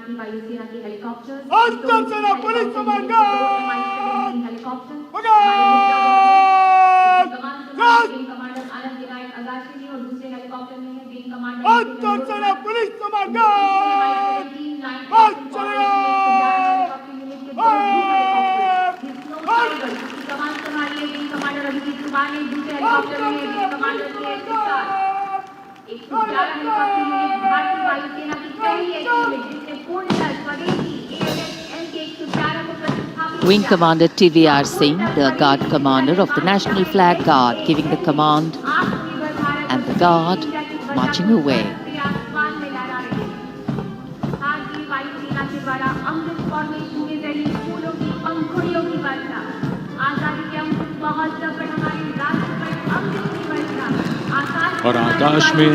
भारतीय वायुसेना के हेलीकॉप्टर्स, अस्तर सेना पुलिस कमांडर हेलीकॉप्टर कमांडर आनंद विनायक अगाशी और दूसरे हेलीकॉप्टर में है विंग कमांडर अस्तर सेना पुलिस कमांडर कमान संभालिए विंग कमांडर अभिजीत कुमार ने, दूसरे हेलीकॉप्टर में है विंग कमांडर के 111 हेलीकॉप्टर यूनिट भारतीय वायुसेना की पहली ऐसी यूनिट जिसने पूर्णतः स्वदेशी AFS-MK-111 को प्रतिस्थापित Wing Commander TVR Singh, the Guard Commander of the National Flag Guard, giving the command, and the Guard marching away. और आकाश में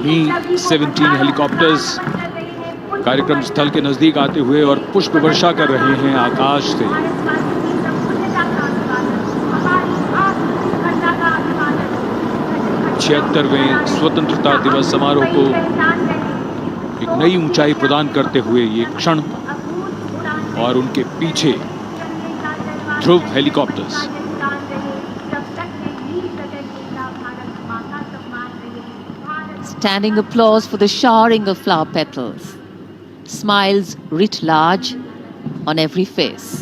Mi-17 हेलीकॉप्टर्स कार्यक्रम स्थल के नजदीक आते हुए और पुष्प वर्षा कर रहे हैं आकाश से। 76वें स्वतंत्रता दिवस समारोह को एक नई ऊंचाई प्रदान करते हुए ये क्षण और उनके पीछे ध्रुव helicopters. Standing applause for the showering of flower petals. Smiles writ large on every face.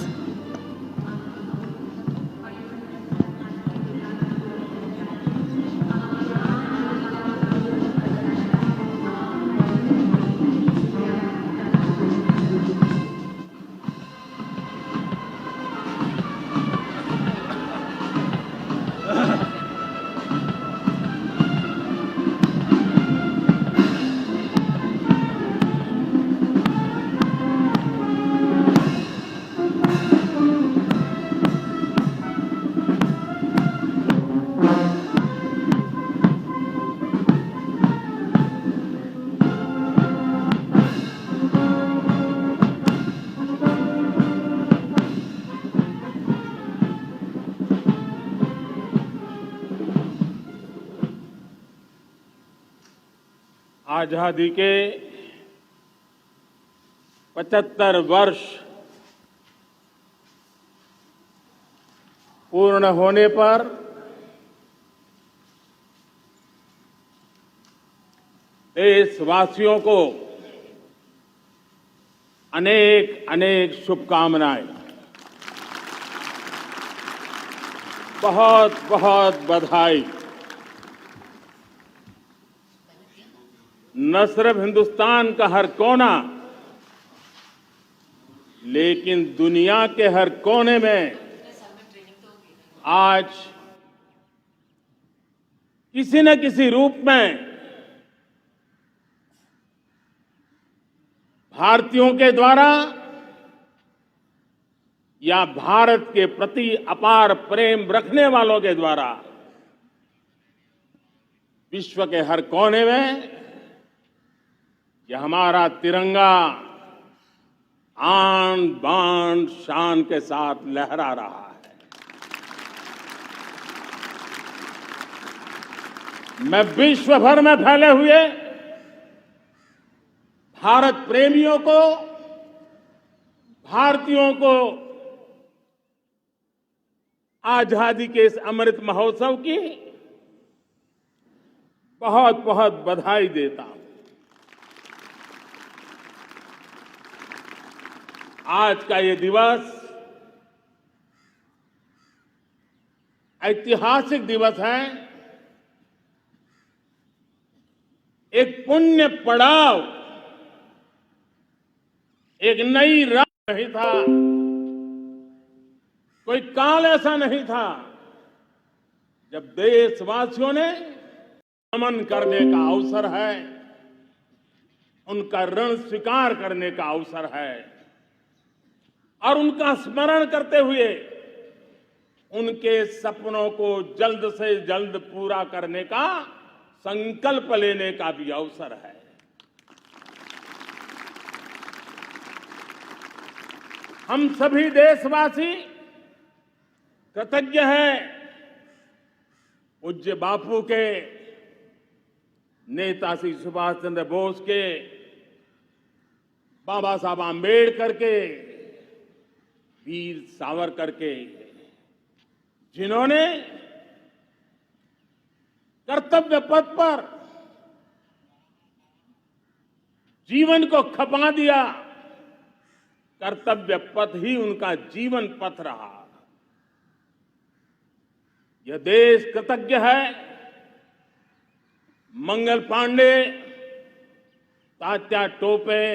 आजादी के 75 वर्ष पूर्ण होने पर देशवासियों को अनेक अनेक शुभकामनाएं, बहुत बहुत बधाई। न सिर्फ हिंदुस्तान का हर कोना, लेकिन दुनिया के हर कोने में आज किसी न किसी रूप में भारतीयों के द्वारा या भारत के प्रति अपार प्रेम रखने वालों के द्वारा विश्व के हर कोने में कि हमारा तिरंगा आन बान शान के साथ लहरा रहा है। मैं विश्व भर में फैले हुए भारत प्रेमियों को, भारतीयों को आजादी के इस अमृत महोत्सव की बहुत बहुत बधाई देता हूं। आज का ये दिवस ऐतिहासिक दिवस है। एक पुण्य पड़ाव, एक नई राह नहीं था, कोई काल ऐसा नहीं था जब देशवासियों ने नमन करने का अवसर है, उनका ऋण स्वीकार करने का अवसर है और उनका स्मरण करते हुए उनके सपनों को जल्द से जल्द पूरा करने का संकल्प लेने का भी अवसर है। हम सभी देशवासी कृतज्ञ हैं पूज्य बापू के, नेता श्री सुभाष चंद्र बोस के बाबा साहब आम्बेडकर के, वीर सावरकर के, जिन्होंने कर्तव्य पथ पर जीवन को खपा दिया, कर्तव्य पथ ही उनका जीवन पथ रहा। यह देश कृतज्ञ है मंगल पांडे, तात्या टोपे,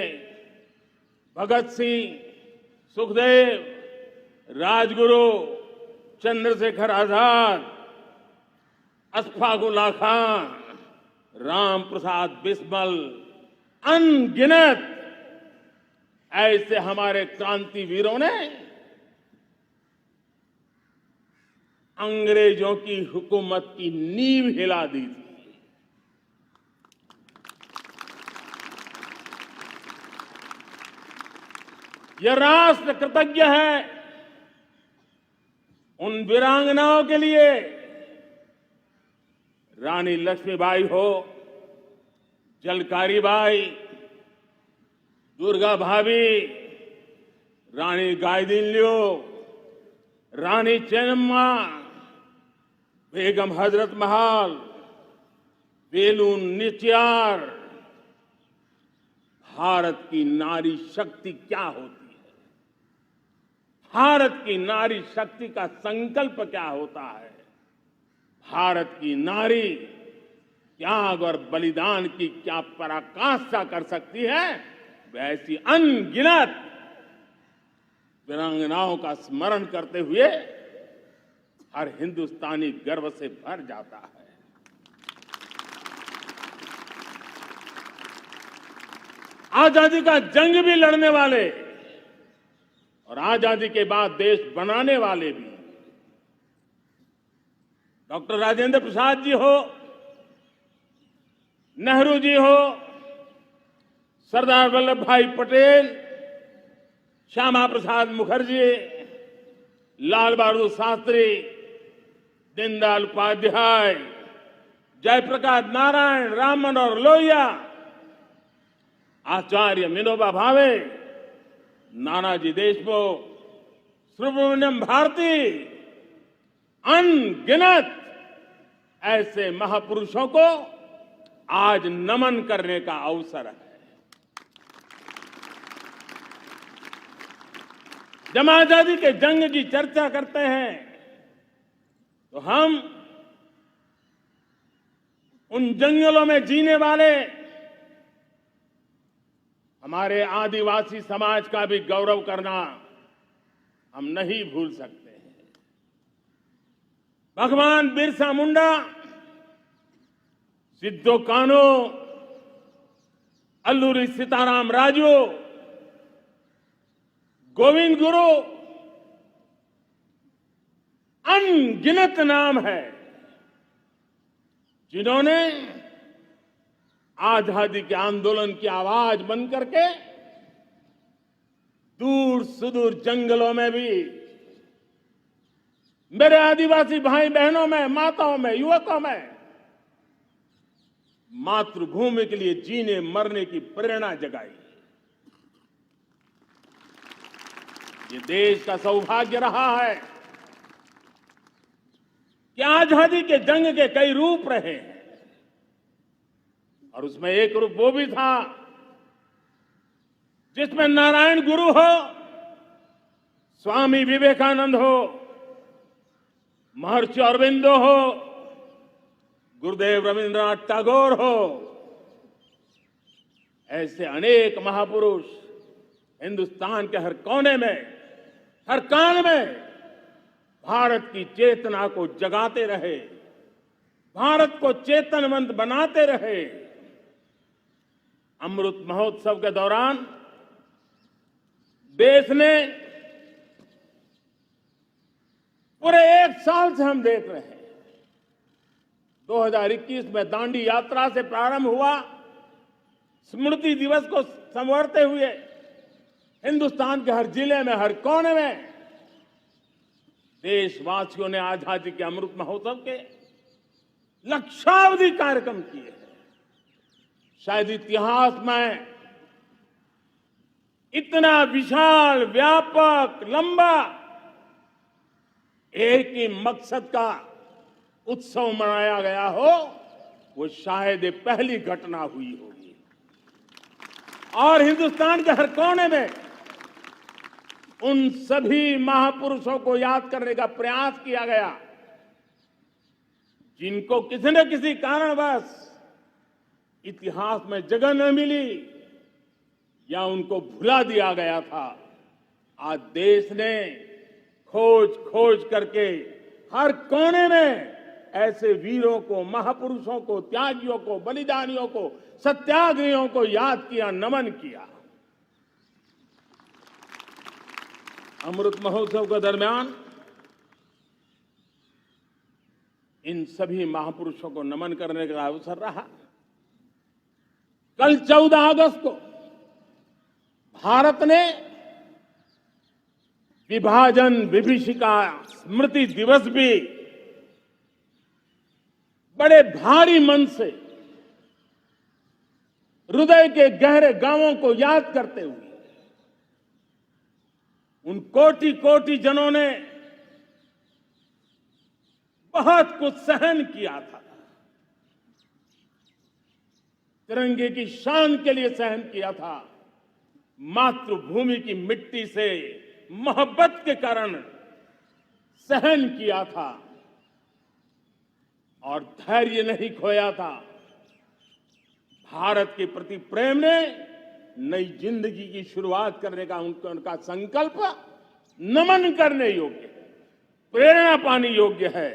भगत सिंह, सुखदेव, राजगुरु, चंद्रशेखर आजाद, अशफाक उल्लाह खान, राम प्रसाद बिस्मिल, अनगिनत ऐसे हमारे क्रांति वीरों ने अंग्रेजों की हुकूमत की नींव हिला दी थी। यह राष्ट्र कृतज्ञ है उन वीरांगनाओं के लिए, रानी लक्ष्मीबाई हो, झलकारी बाई, दुर्गा भाभी, रानी गाइदिन्लियो, रानी चेन्नम्मा, बेगम हजरत महल, वेलू निचियार। भारत की नारी शक्ति क्या होती है, भारत की नारी शक्ति का संकल्प क्या होता है, भारत की नारी त्याग और बलिदान की क्या पराकाष्ठा कर सकती है, वैसी अनगिनत वीरांगनाओं का स्मरण करते हुए हर हिंदुस्तानी गर्व से भर जाता है। आजादी का जंग भी लड़ने वाले और आजादी के बाद देश बनाने वाले भी, डॉक्टर राजेंद्र प्रसाद जी हो, नेहरू जी हो, सरदार वल्लभ भाई पटेल, श्यामा प्रसाद मुखर्जी, लाल बहादुर शास्त्री, दीनदयाल उपाध्याय, जयप्रकाश नारायण, राम मनोहर लोहिया, आचार्य विनोबा भावे, नानाजी देशमुख, सुब्रमण्यम भारती, अनगिनत ऐसे महापुरुषों को आज नमन करने का अवसर है। जब आजादी के जंग की चर्चा करते हैं तो हम उन जंगलों में जीने वाले हमारे आदिवासी समाज का भी गौरव करना हम नहीं भूल सकते हैं। भगवान बिरसा मुंडा, सिद्धो कान्हू, अल्लूरी सीताराम राजू, गोविंद गुरु, अनगिनत नाम है जिन्होंने आजादी के आंदोलन की आवाज बन करके दूर सुदूर जंगलों में भी मेरे आदिवासी भाई बहनों में, माताओं में, युवकों में मातृभूमि के लिए जीने मरने की प्रेरणा जगाई। ये देश का सौभाग्य रहा है कि आजादी के जंग के कई रूप रहे हैं और उसमें एक रूप वो भी था जिसमें नारायण गुरु हो, स्वामी विवेकानंद हो, महर्षि अरविंदो हो, गुरुदेव रविंद्रनाथ टैगोर हो, ऐसे अनेक महापुरुष हिंदुस्तान के हर कोने में, हर काल में भारत की चेतना को जगाते रहे, भारत को चेतनवंत बनाते रहे। अमृत महोत्सव के दौरान देश ने पूरे एक साल से हम देख रहे हैं, 2021 में दांडी यात्रा से प्रारंभ हुआ, स्मृति दिवस को संवारते हुए हिंदुस्तान के हर जिले में, हर कोने में देशवासियों ने आजादी के अमृत महोत्सव के लक्षावधि कार्यक्रम किए हैं। शायद इतिहास में इतना विशाल, व्यापक, लंबा एक ही मकसद का उत्सव मनाया गया हो, वो शायद ये पहली घटना हुई होगी। और हिंदुस्तान के हर कोने में उन सभी महापुरुषों को याद करने का प्रयास किया गया जिनको किसी न किसी कारणवश इतिहास में जगह न मिली या उनको भुला दिया गया था। आज देश ने खोज खोज करके हर कोने में ऐसे वीरों को, महापुरुषों को, त्यागियों को, बलिदानियों को, सत्याग्रहियों को याद किया, नमन किया। अमृत महोत्सव के दरमियान इन सभी महापुरुषों को नमन करने का अवसर रहा। कल 14 अगस्त को भारत ने विभाजन विभीषिका स्मृति दिवस भी बड़े भारी मन से हृदय के गहरे गांवों को याद करते हुए उन कोटि कोटि जनों ने बहुत कुछ सहन किया था, तिरंगे की शान के लिए सहन किया था, मातृभूमि की मिट्टी से मोहब्बत के कारण सहन किया था और धैर्य नहीं खोया था। भारत के प्रति प्रेम ने नई जिंदगी की शुरुआत करने का उनका संकल्प नमन करने योग्य है, प्रेरणा पाने योग्य है।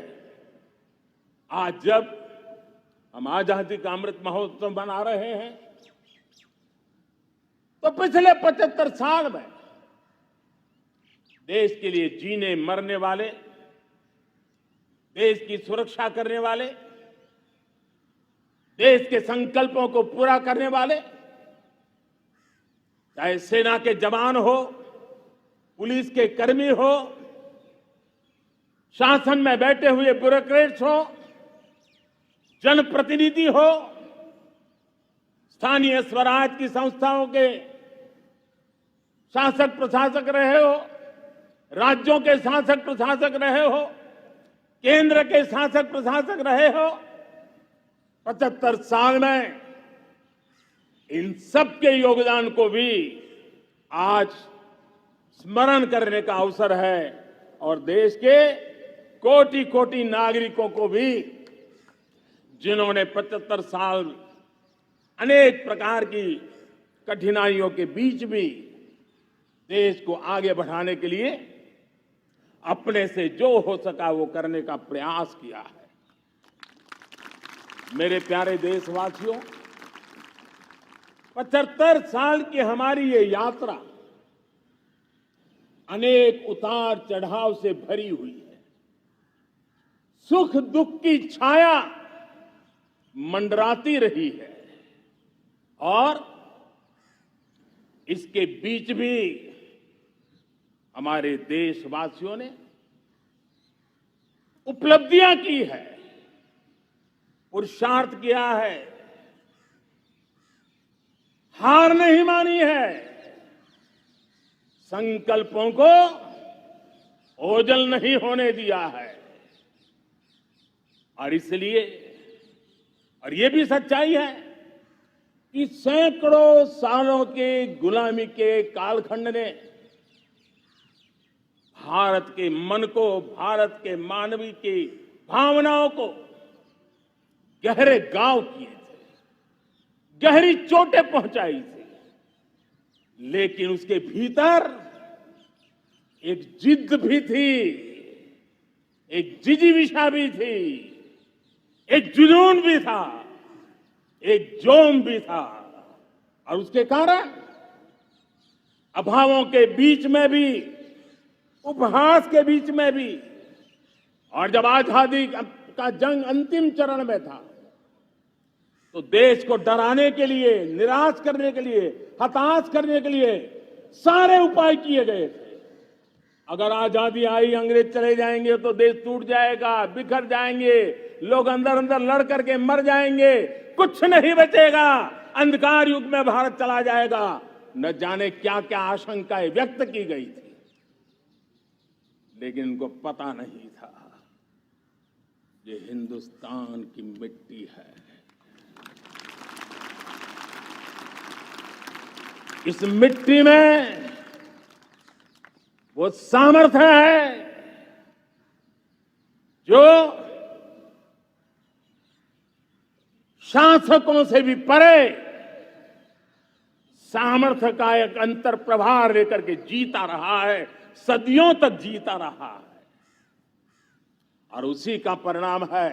आज जब हम आजादी का अमृत महोत्सव मना रहे हैं तो पिछले 75 साल में देश के लिए जीने मरने वाले, देश की सुरक्षा करने वाले, देश के संकल्पों को पूरा करने वाले, चाहे सेना के जवान हो, पुलिस के कर्मी हो, शासन में बैठे हुए ब्यूरोक्रेट्स हो, जनप्रतिनिधि हो, स्थानीय स्वराज की संस्थाओं के शासक प्रशासक रहे हो, राज्यों के शासक प्रशासक रहे हो, केंद्र के शासक प्रशासक रहे हो, 75 साल में इन सबके योगदान को भी आज स्मरण करने का अवसर है और देश के कोटि कोटि नागरिकों को भी जिन्होंने 75 साल अनेक प्रकार की कठिनाइयों के बीच भी देश को आगे बढ़ाने के लिए अपने से जो हो सका वो करने का प्रयास किया है। मेरे प्यारे देशवासियों, 75 साल की हमारी ये यात्रा अनेक उतार चढ़ाव से भरी हुई है। सुख दुख की छाया मंडराती रही है और इसके बीच भी हमारे देशवासियों ने उपलब्धियां की है, पुरुषार्थ किया है, हार नहीं मानी है, संकल्पों को ओझल नहीं होने दिया है। और इसलिए और ये भी सच्चाई है कि सैकड़ों सालों के गुलामी के कालखंड ने भारत के मन को, भारत के मानवीय की भावनाओं को गहरे घाव किए थे, गहरी चोटें पहुंचाई थी, लेकिन उसके भीतर एक जिद भी थी, एक जिजीविषा भी थी, एक जुनून भी था, एक जोम भी था। और उसके कारण अभावों के बीच में भी, उपहास के बीच में भी, और जब आजादी का जंग अंतिम चरण में था तो देश को डराने के लिए, निराश करने के लिए, हताश करने के लिए सारे उपाय किए गए थे। अगर आजादी आई, अंग्रेज चले जाएंगे तो देश टूट जाएगा, बिखर जाएंगे, लोग अंदर अंदर लड़ करके मर जाएंगे, कुछ नहीं बचेगा, अंधकार युग में भारत चला जाएगा। न जाने क्या क्या आशंकाएं व्यक्त की गई थी, लेकिन उनको पता नहीं था ये हिंदुस्तान की मिट्टी है। इस मिट्टी में वो सामर्थ्य है जो शासकों से भी परे सामर्थ्य का एक अंतर प्रभार लेकर के जीता रहा है, सदियों तक जीता रहा है। और उसी का परिणाम है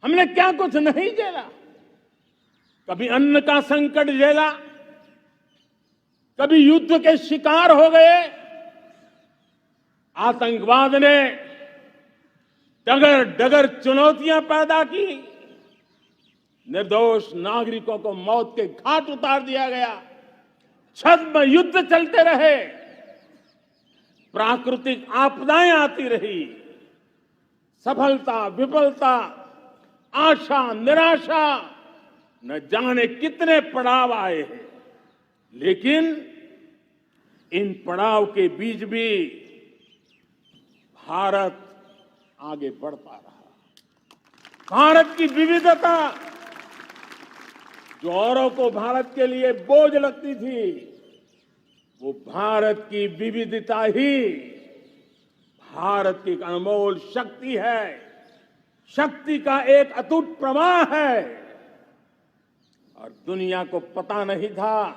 हमने क्या कुछ नहीं झेला। कभी अन्न का संकट झेला, कभी युद्ध के शिकार हो गए, आतंकवाद ने डगर डगर चुनौतियां पैदा की, निर्दोष नागरिकों को मौत के घाट उतार दिया गया, छद्म युद्ध चलते रहे, प्राकृतिक आपदाएं आती रही, सफलता विफलता, आशा निराशा, न जाने कितने पड़ाव आए हैं। लेकिन इन पड़ाव के बीच भी भारत आगे बढ़ता रहा। भारत की विविधता जो औरों को भारत के लिए बोझ लगती थी, वो भारत की विविधता ही भारत की एक अनमोल शक्ति है, शक्ति का एक अटूट प्रवाह है। और दुनिया को पता नहीं था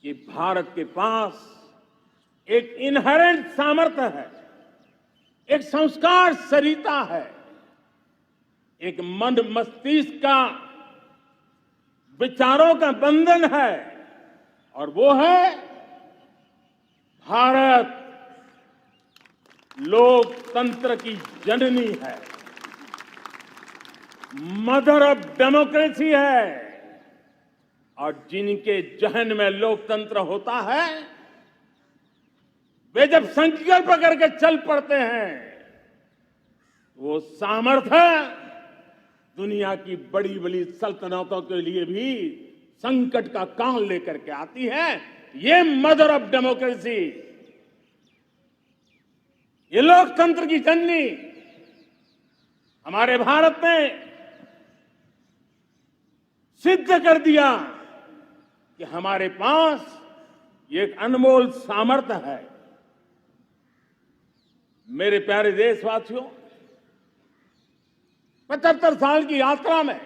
कि भारत के पास एक इनहेरेंट सामर्थ्य है, एक संस्कार सरिता है, एक मन मस्तिष्क का विचारों का बंधन है, और वो है भारत लोकतंत्र की जननी है, मदर ऑफ डेमोक्रेसी है। और जिनके जहन में लोकतंत्र होता है, वे जब संकल्प करके चल पड़ते हैं, वो सामर्थ्य दुनिया की बड़ी बड़ी सल्तनतों के लिए भी संकट का काल लेकर के आती है। ये मदर ऑफ डेमोक्रेसी, ये लोकतंत्र की जननी हमारे भारत ने सिद्ध कर दिया कि हमारे पास ये एक अनमोल सामर्थ्य है। मेरे प्यारे देशवासियों, 75 साल की यात्रा में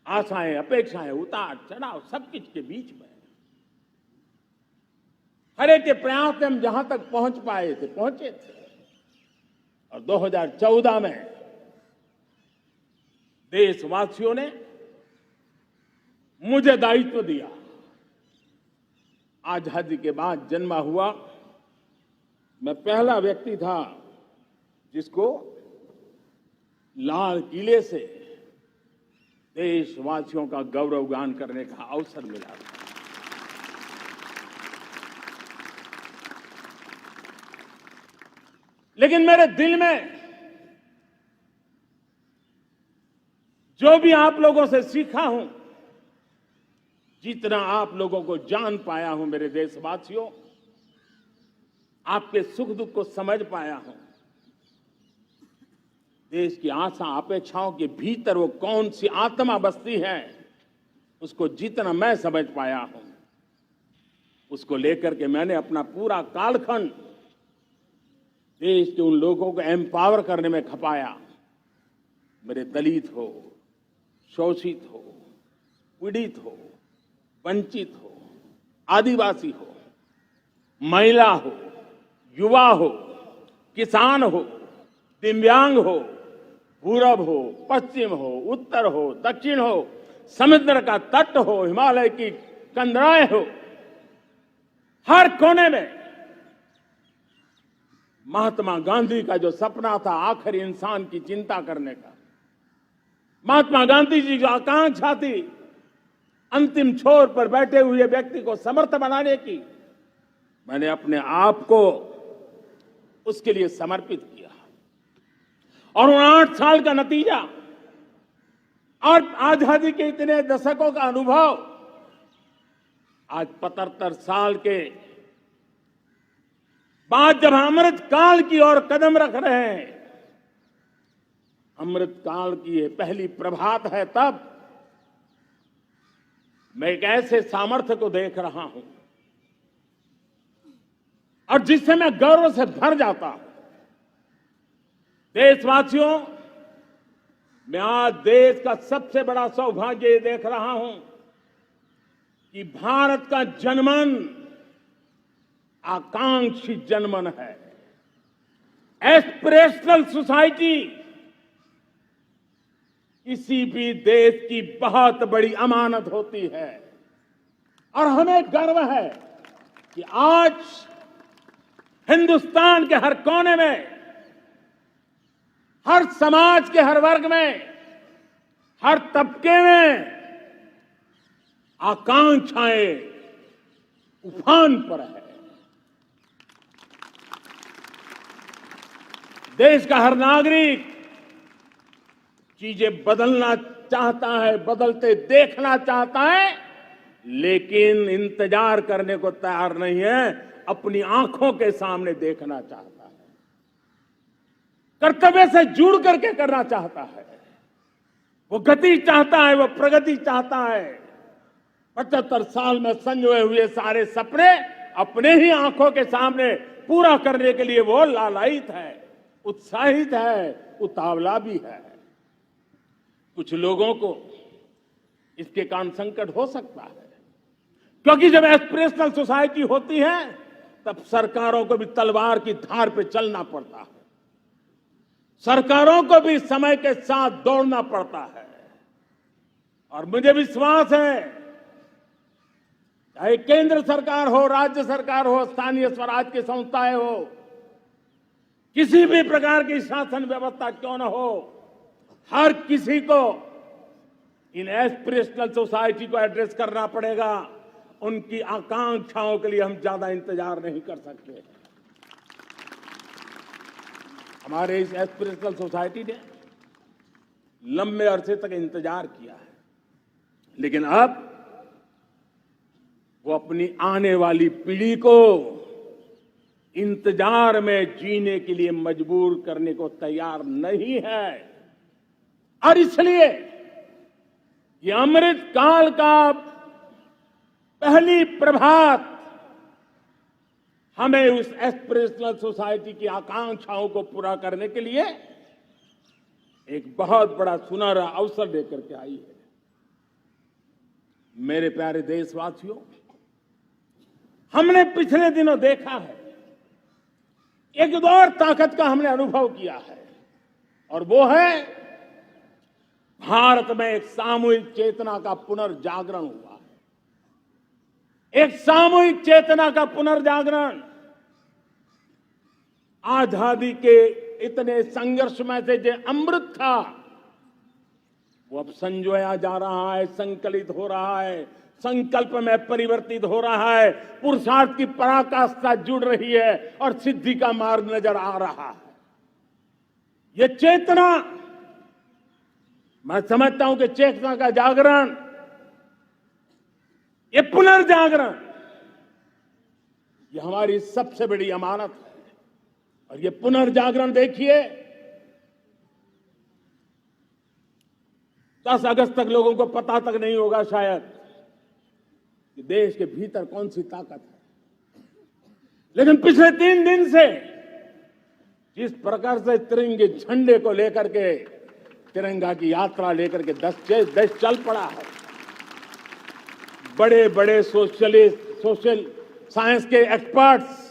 आशाएं, अपेक्षाएं, उतार चढ़ाव सब कुछ के बीच में हर एक के प्रयास से हम जहां तक पहुंच पाए थे, पहुंचे थे। और 2014 में देशवासियों ने मुझे दायित्व दिया। आजादी के बाद जन्मा हुआ मैं पहला व्यक्ति था जिसको लाल किले से देशवासियों का गौरवगान करने का अवसर मिला। लेकिन मेरे दिल में जो भी आप लोगों से सीखा हूं, जितना आप लोगों को जान पाया हूं मेरे देशवासियों, आपके सुख दुख को समझ पाया हूं, देश की आशा अपेक्षाओं के भीतर वो कौन सी आत्मा बसती है, उसको जितना मैं समझ पाया हूं, उसको लेकर के मैंने अपना पूरा कालखंड देश के उन लोगों को एम्पावर करने में खपाया। मेरे दलित हो, शोषित हो, पीड़ित हो, वंचित हो, आदिवासी हो, महिला हो, युवा हो, किसान हो, दिव्यांग हो, पूरब हो, पश्चिम हो, उत्तर हो, दक्षिण हो, समुद्र का तट हो, हिमालय की कंदराएं हो, हर कोने में महात्मा गांधी का जो सपना था आखिर इंसान की चिंता करने का, महात्मा गांधी जी जो आकांक्षा थी अंतिम छोर पर बैठे हुए व्यक्ति को समर्थ बनाने की, मैंने अपने आप को उसके लिए समर्पित किया। और उन 8 साल का नतीजा और आजादी के इतने दशकों का अनुभव आज 75 साल के बाद जब अमृत काल की ओर कदम रख रहे हैं, अमृत काल की ये पहली प्रभात है, तब मैं एक ऐसे सामर्थ्य को देख रहा हूं और जिससे मैं गर्व से भर जाता हूं। देशवासियों, मैं आज देश का सबसे बड़ा सौभाग्य ये देख रहा हूं कि भारत का जनमन आकांक्षी जनमन है। एस्पिरेशनल सोसाइटी किसी भी देश की बहुत बड़ी अमानत होती है और हमें गर्व है कि आज हिंदुस्तान के हर कोने में, हर समाज के हर वर्ग में, हर तबके में आकांक्षाएं उफान पर है। देश का हर नागरिक चीजें बदलना चाहता है, बदलते देखना चाहता है, लेकिन इंतजार करने को तैयार नहीं है, अपनी आंखों के सामने देखना चाहता है, कर्तव्य से जुड़ करके करना चाहता है, वो गति चाहता है, वो प्रगति चाहता है। 75 साल में संजोए हुए सारे सपने अपने ही आंखों के सामने पूरा करने के लिए वो लालायित है, उत्साहित है, उतावला भी है। कुछ लोगों को इसके कारण संकट हो सकता है, क्योंकि जब एस्पिरेशनल सोसाइटी होती है तब सरकारों को भी तलवार की धार पे चलना पड़ता है, सरकारों को भी समय के साथ दौड़ना पड़ता है। और मुझे विश्वास है, चाहे केंद्र सरकार हो, राज्य सरकार हो, स्थानीय स्वराज की संस्थाएं हो, किसी भी प्रकार की शासन व्यवस्था क्यों न हो, हर किसी को इन एस्पिरेशनल सोसाइटी को एड्रेस करना पड़ेगा। उनकी आकांक्षाओं के लिए हम ज्यादा इंतजार नहीं कर सकते। हमारे इस एस्पिरेशनल सोसाइटी ने लंबे अरसे तक इंतजार किया है, लेकिन अब वो अपनी आने वाली पीढ़ी को इंतजार में जीने के लिए मजबूर करने को तैयार नहीं है। और इसलिए ये अमृत काल का पहली प्रभात हमें उस एस्पिरेशनल सोसाइटी की आकांक्षाओं को पूरा करने के लिए एक बहुत बड़ा सुनहरा अवसर देकर के आई है। मेरे प्यारे देशवासियों, हमने पिछले दिनों देखा है, एक और ताकत का हमने अनुभव किया है, और वो है भारत में एक सामूहिक चेतना का पुनर्जागरण हुआ है। एक सामूहिक चेतना का पुनर्जागरण आजादी के इतने संघर्ष में से जो अमृत था वो अब संजोया जा रहा है, संकलित हो रहा है, संकल्प में परिवर्तित हो रहा है, पुरुषार्थ की पराकाष्ठा जुड़ रही है और सिद्धि का मार्ग नजर आ रहा है। ये चेतना, मैं समझता हूं कि चेतना का जागरण, ये पुनर्जागरण, ये हमारी सबसे बड़ी अमानत है। और ये पुनर्जागरण देखिए, 10 अगस्त तक लोगों को पता तक नहीं होगा शायद कि देश के भीतर कौन सी ताकत है, लेकिन पिछले 3 दिन से जिस प्रकार से तिरंगे झंडे को लेकर के, तिरंगा की यात्रा लेकर के देश चल पड़ा है। बड़े बड़े सोशल साइंस के एक्सपर्ट्स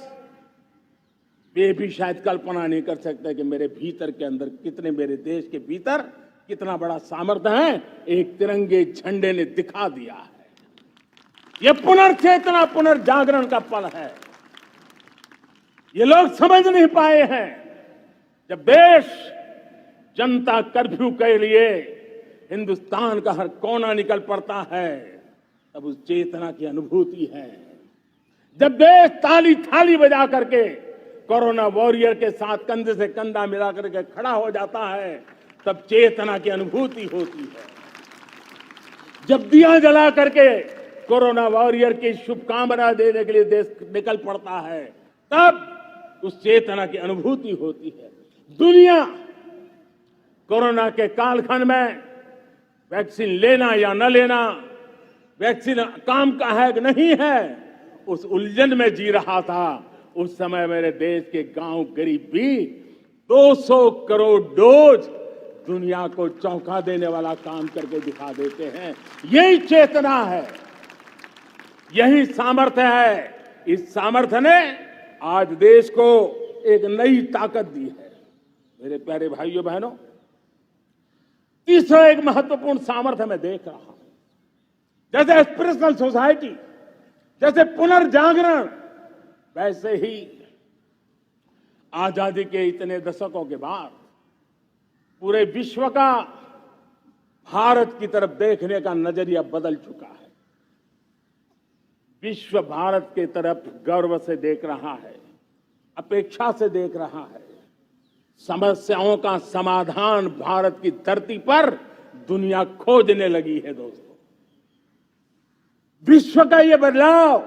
वे भी शायद कल्पना नहीं कर सकते कि मेरे भीतर के अंदर कितने, मेरे देश के भीतर कितना बड़ा सामर्थ्य है, एक तिरंगे झंडे ने दिखा दिया है। यह पुनर्चेतना, पुनर्जागरण का पल है। ये लोग समझ नहीं पाए हैं, जब देश जनता कर्फ्यू के लिए हिंदुस्तान का हर कोना निकल पड़ता है, तब उस चेतना की अनुभूति है। जब देश ताली थाली बजा करके कोरोना वॉरियर के साथ कंधे से कंधा मिला करके खड़ा हो जाता है, तब चेतना की अनुभूति होती है। जब दिया जला करके कोरोना वॉरियर की शुभकामना देने के लिए देश निकल पड़ता है, तब उस चेतना की अनुभूति होती है। दुनिया कोरोना के कालखंड में वैक्सीन लेना या न लेना, वैक्सीन काम का है कि नहीं है, उस उलझन में जी रहा था। उस समय मेरे देश के गांव गरीब भी 200 करोड़ डोज दुनिया को चौंका देने वाला काम करके दिखा देते हैं। यही चेतना है, यही सामर्थ्य है। इस सामर्थ्य ने आज देश को एक नई ताकत दी है। मेरे प्यारे भाइयों बहनों, तीसरा एक महत्वपूर्ण सामर्थ्य मैं देख रहा हूं, जैसे एस्पिरेशनल सोसाइटी, जैसे पुनर्जागरण, वैसे ही आजादी के इतने दशकों के बाद पूरे विश्व का भारत की तरफ देखने का नजरिया बदल चुका है। विश्व भारत की तरफ गर्व से देख रहा है, अपेक्षा से देख रहा है। समस्याओं का समाधान भारत की धरती पर दुनिया खोजने लगी है। दोस्तों, विश्व का ये बदलाव,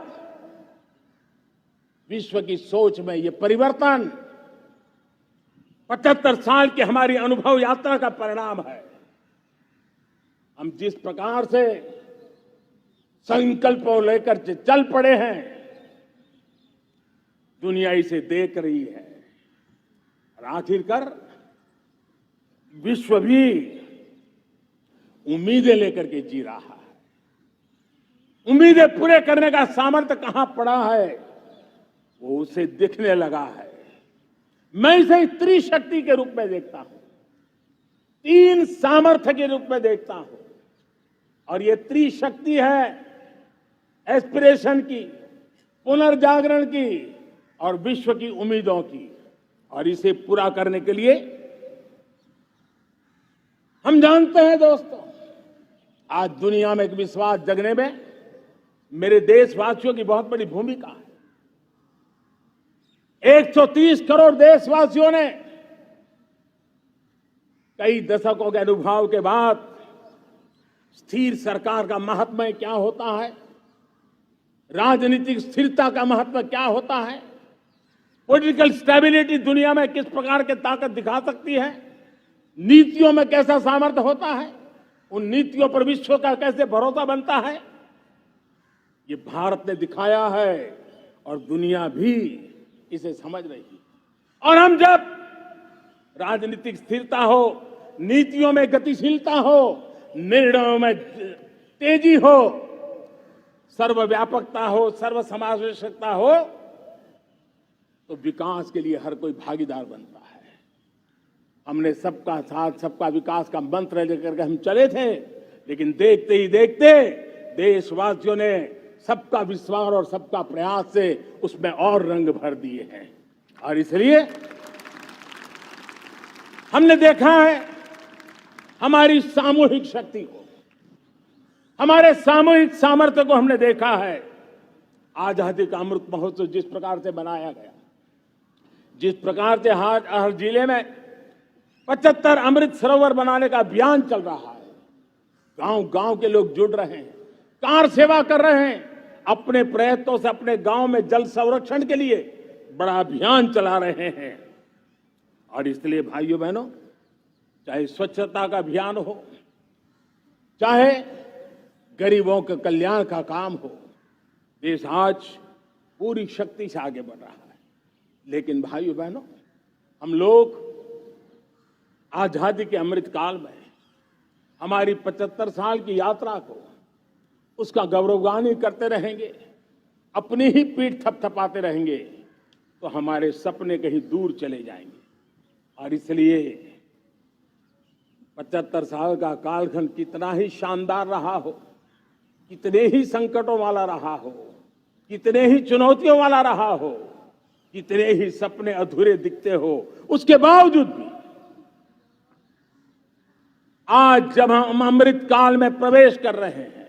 विश्व की सोच में ये परिवर्तन 75 साल की हमारी अनुभव यात्रा का परिणाम है। हम जिस प्रकार से संकल्पों लेकर चल पड़े हैं, दुनिया इसे देख रही है और आखिरकार विश्व भी उम्मीदें लेकर के जी रहा है। उम्मीदें पूरे करने का सामर्थ्य कहां पड़ा है, वो उसे दिखने लगा है। मैं इसे त्रिशक्ति के रूप में देखता हूं, 3 सामर्थ्य के रूप में देखता हूं। और ये त्रिशक्ति है एस्पिरेशन की, पुनर्जागरण की और विश्व की उम्मीदों की। और इसे पूरा करने के लिए हम जानते हैं दोस्तों, आज दुनिया में एक विश्वास जगने में मेरे देशवासियों की बहुत बड़ी भूमिका है। 130 करोड़ देशवासियों ने कई दशकों के अनुभव के बाद स्थिर सरकार का महत्व क्या होता है, राजनीतिक स्थिरता का महत्व क्या होता है, पॉलिटिकल स्टेबिलिटी दुनिया में किस प्रकार की ताकत दिखा सकती है, नीतियों में कैसा सामर्थ्य होता है, उन नीतियों पर विश्व का कैसे भरोसा बनता है, ये भारत ने दिखाया है और दुनिया भी इसे समझ रही है। और हम जब राजनीतिक स्थिरता हो, नीतियों में गतिशीलता हो, निर्णयों में तेजी हो, सर्वव्यापकता हो, सर्वसमावेशकता हो, तो विकास के लिए हर कोई भागीदार बनता है। हमने सबका साथ सबका विकास का मंत्र लेकर के हम चले थे, लेकिन देखते ही देखते देशवासियों ने सबका विश्वास और सबका प्रयास से उसमें और रंग भर दिए हैं। और इसलिए हमने देखा है हमारी सामूहिक शक्ति को, हमारे सामूहिक सामर्थ्य को हमने देखा है। आजादी का अमृत महोत्सव जिस प्रकार से बनाया गया, जिस प्रकार से हर जिले में 75 अमृत सरोवर बनाने का अभियान चल रहा है, गांव गांव के लोग जुड़ रहे हैं, कार सेवा कर रहे हैं, अपने प्रयत्नों से अपने गांव में जल संरक्षण के लिए बड़ा अभियान चला रहे हैं। और इसलिए भाइयों बहनों, चाहे स्वच्छता का अभियान हो, चाहे गरीबों के कल्याण का काम हो, देश आज पूरी शक्ति से आगे बढ़ रहा है। लेकिन भाइयों बहनों, हम लोग आजादी के अमृत काल में हमारी 75 साल की यात्रा को, उसका गौरवगान करते रहेंगे, अपनी ही पीठ थपथपाते रहेंगे, तो हमारे सपने कहीं दूर चले जाएंगे। और इसलिए 75 साल का कालखंड कितना ही शानदार रहा हो, कितने ही संकटों वाला रहा हो, कितने ही चुनौतियों वाला रहा हो, कितने ही सपने अधूरे दिखते हो, उसके बावजूद भी आज जब हम अमृत काल में प्रवेश कर रहे हैं,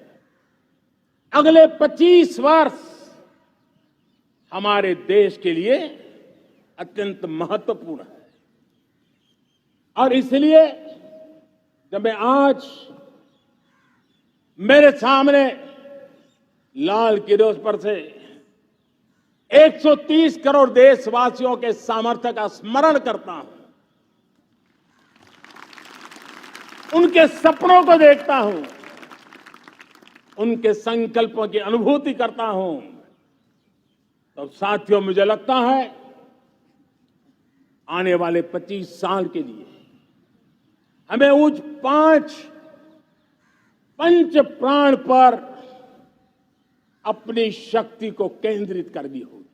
अगले 25 वर्ष हमारे देश के लिए अत्यंत महत्वपूर्ण है। और इसलिए जब मैं आज मेरे सामने लाल किले पर से 130 करोड़ देशवासियों के सामर्थ्य का स्मरण करता हूं, उनके सपनों को देखता हूं, उनके संकल्पों की अनुभूति करता हूं, तो साथियों मुझे लगता है आने वाले 25 साल के लिए हमें उस पंच प्राण पर अपनी शक्ति को केंद्रित करनी होगी,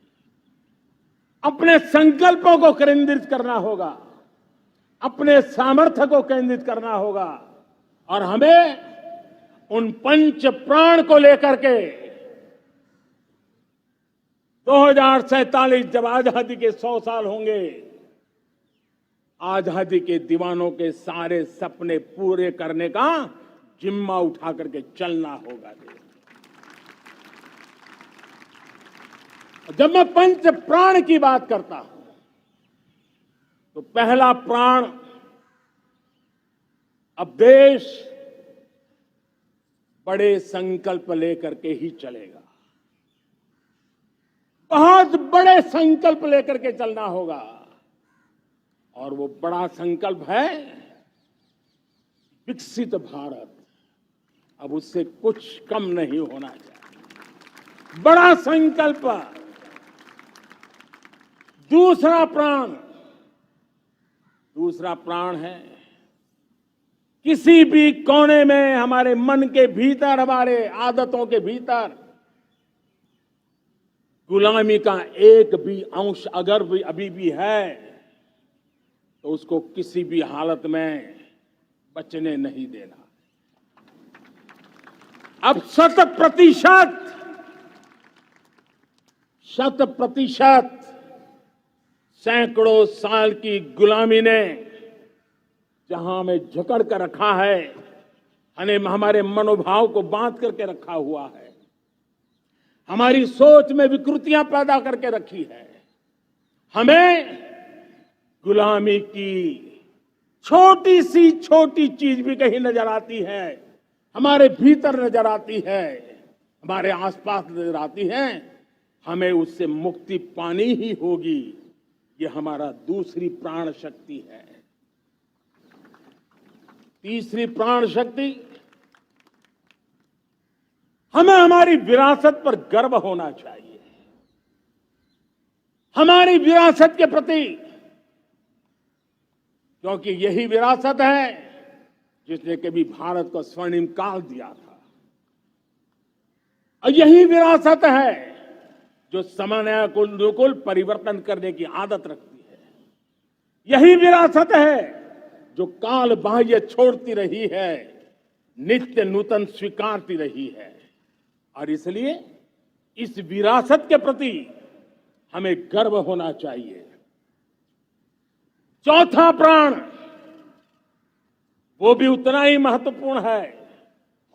अपने संकल्पों को केंद्रित करना होगा, अपने सामर्थ्य को केंद्रित करना होगा और हमें उन पंच प्राण को लेकर के 2047 जब आजादी के 100 साल होंगे, आजादी के दीवानों के सारे सपने पूरे करने का जिम्मा उठा करके चलना होगा। जब मैं पंच प्राण की बात करता हूं तो पहला प्राण, अब देश बड़े संकल्प लेकर के ही चलेगा, बहुत बड़े संकल्प लेकर के चलना होगा और वो बड़ा संकल्प है विकसित भारत। अब उससे कुछ कम नहीं होना चाहिए, बड़ा संकल्प। दूसरा प्राण है किसी भी कोने में हमारे मन के भीतर, हमारे आदतों के भीतर गुलामी का एक भी अंश अगर भी अभी भी है तो उसको किसी भी हालत में बचने नहीं देना। अब 100% सैकड़ों साल की गुलामी ने जहां हमें जकड़ कर रखा है, हमारे मनोभाव को बांध करके रखा हुआ है, हमारी सोच में विकृतियां पैदा करके रखी है, हमें गुलामी की छोटी चीज भी कहीं नजर आती है, हमारे भीतर नजर आती है, हमारे आसपास नजर आती है, हमें उससे मुक्ति पानी ही होगी। ये हमारा दूसरी प्राण शक्ति है। तीसरी प्राण शक्ति, हमें हमारी विरासत पर गर्व होना चाहिए, हमारी विरासत के प्रति, क्योंकि यही विरासत है जिसने कभी भारत को स्वर्णिम काल दिया था, और यही विरासत है जो समयानुकूल परिवर्तन करने की आदत रखती है, यही विरासत है जो काल बाह्य छोड़ती रही है, नित्य नूतन स्वीकारती रही है। और इसलिए इस विरासत के प्रति हमें गर्व होना चाहिए। चौथा प्राण, वो भी उतना ही महत्वपूर्ण है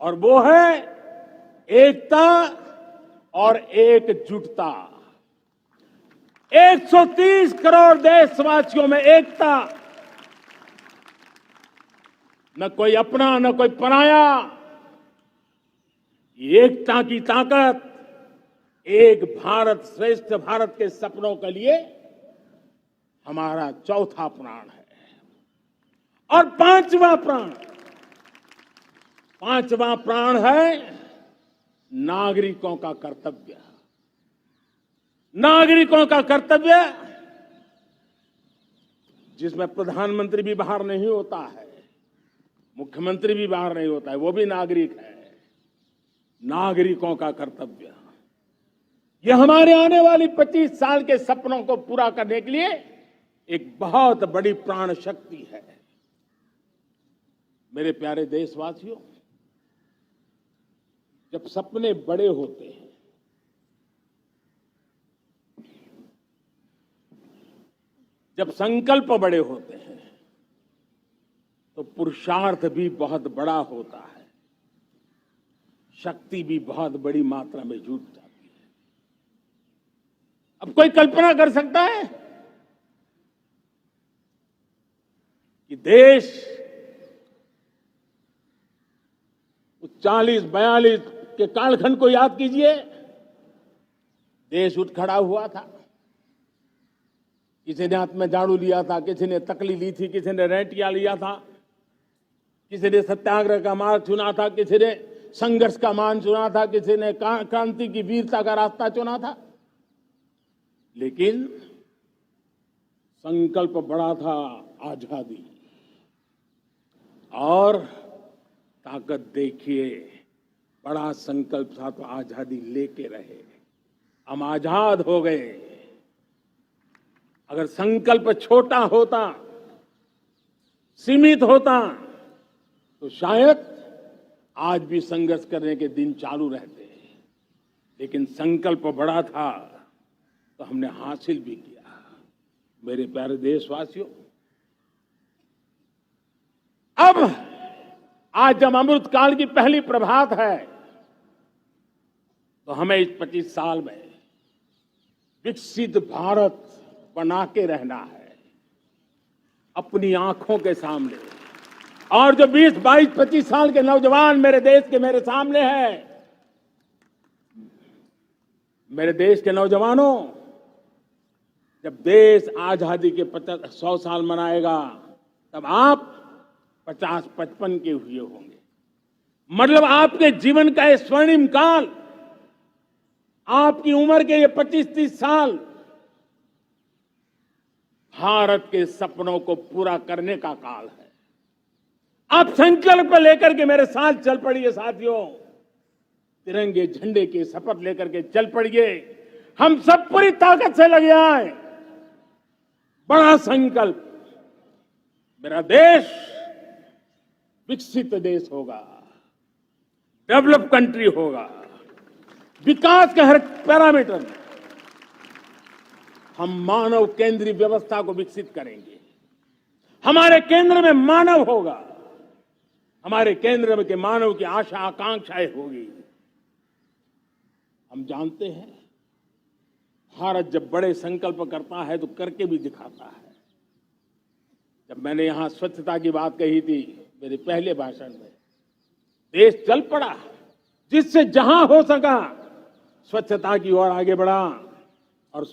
और वो है एकता और एकजुटता। 130 करोड़ देशवासियों में एकता, न कोई अपना न कोई पराया। एकता की ताकत एक भारत श्रेष्ठ भारत के सपनों के लिए हमारा चौथा प्राण है। और पांचवा प्राण है नागरिकों का कर्तव्य। नागरिकों का कर्तव्य जिसमें प्रधानमंत्री भी बाहर नहीं होता है, मुख्यमंत्री भी बाहर नहीं होता है, वो भी नागरिक है। नागरिकों का कर्तव्य, यह हमारे आने वाली 25 साल के सपनों को पूरा करने के लिए एक बहुत बड़ी प्राण शक्ति है। मेरे प्यारे देशवासियों, जब सपने बड़े होते हैं, जब संकल्प बड़े होते हैं, तो पुरुषार्थ भी बहुत बड़ा होता है, शक्ति भी बहुत बड़ी मात्रा में जुट जाती है। अब कोई कल्पना कर सकता है कि देश 40, 42, के कालखंड को याद कीजिए। देश उठ खड़ा हुआ था। किसी ने हाथ में झाड़ू लिया था, किसी ने तकली ली थी, किसी ने रेंटिया लिया था, किसी ने सत्याग्रह का मार्ग चुना था, किसी ने संघर्ष का मान चुना था, किसी ने क्रांति की वीरता का रास्ता चुना था। लेकिन संकल्प बड़ा था, आजादी। और ताकत देखिए, बड़ा संकल्प था तो आजादी लेके रहे। हम आजाद हो गए। अगर संकल्प छोटा होता, सीमित होता, तो शायद आज भी संघर्ष करने के दिन चालू रहते। लेकिन संकल्प बड़ा था तो हमने हासिल भी किया। मेरे प्यारे देशवासियों, अब आज जब अमृत काल की पहली प्रभात है, तो हमें इस 25 साल में विकसित भारत बना के रहना है, अपनी आंखों के सामने। और जो 20, 22, 25 साल के नौजवान मेरे देश के मेरे सामने हैं, मेरे देश के नौजवानों, जब देश आजादी के 100 साल मनाएगा, तब आप 50-55 के हुए होंगे। मतलब आपके जीवन का ये स्वर्णिम काल, आपकी उम्र के ये 25-30 साल भारत के सपनों को पूरा करने का काल है। आप संकल्प लेकर के मेरे साथ चल पड़िए साथियों। तिरंगे झंडे की शपथ लेकर के चल पड़िए। हम सब पूरी ताकत से लगे आए। बड़ा संकल्प, मेरा देश विकसित देश होगा, डेवलप कंट्री होगा। विकास के हर पैरामीटर में हम मानव केंद्रीय व्यवस्था को विकसित करेंगे। हमारे केंद्र में मानव होगा, हमारे केंद्र में के मानव की आशा आकांक्षाएं होगी। हम जानते हैं, भारत जब बड़े संकल्प करता है तो करके भी दिखाता है। जब मैंने यहां स्वच्छता की बात कही थी मेरे पहले भाषण में, देश चल पड़ा, जिससे जहां हो सका स्वच्छता की ओर आगे बढ़ा, और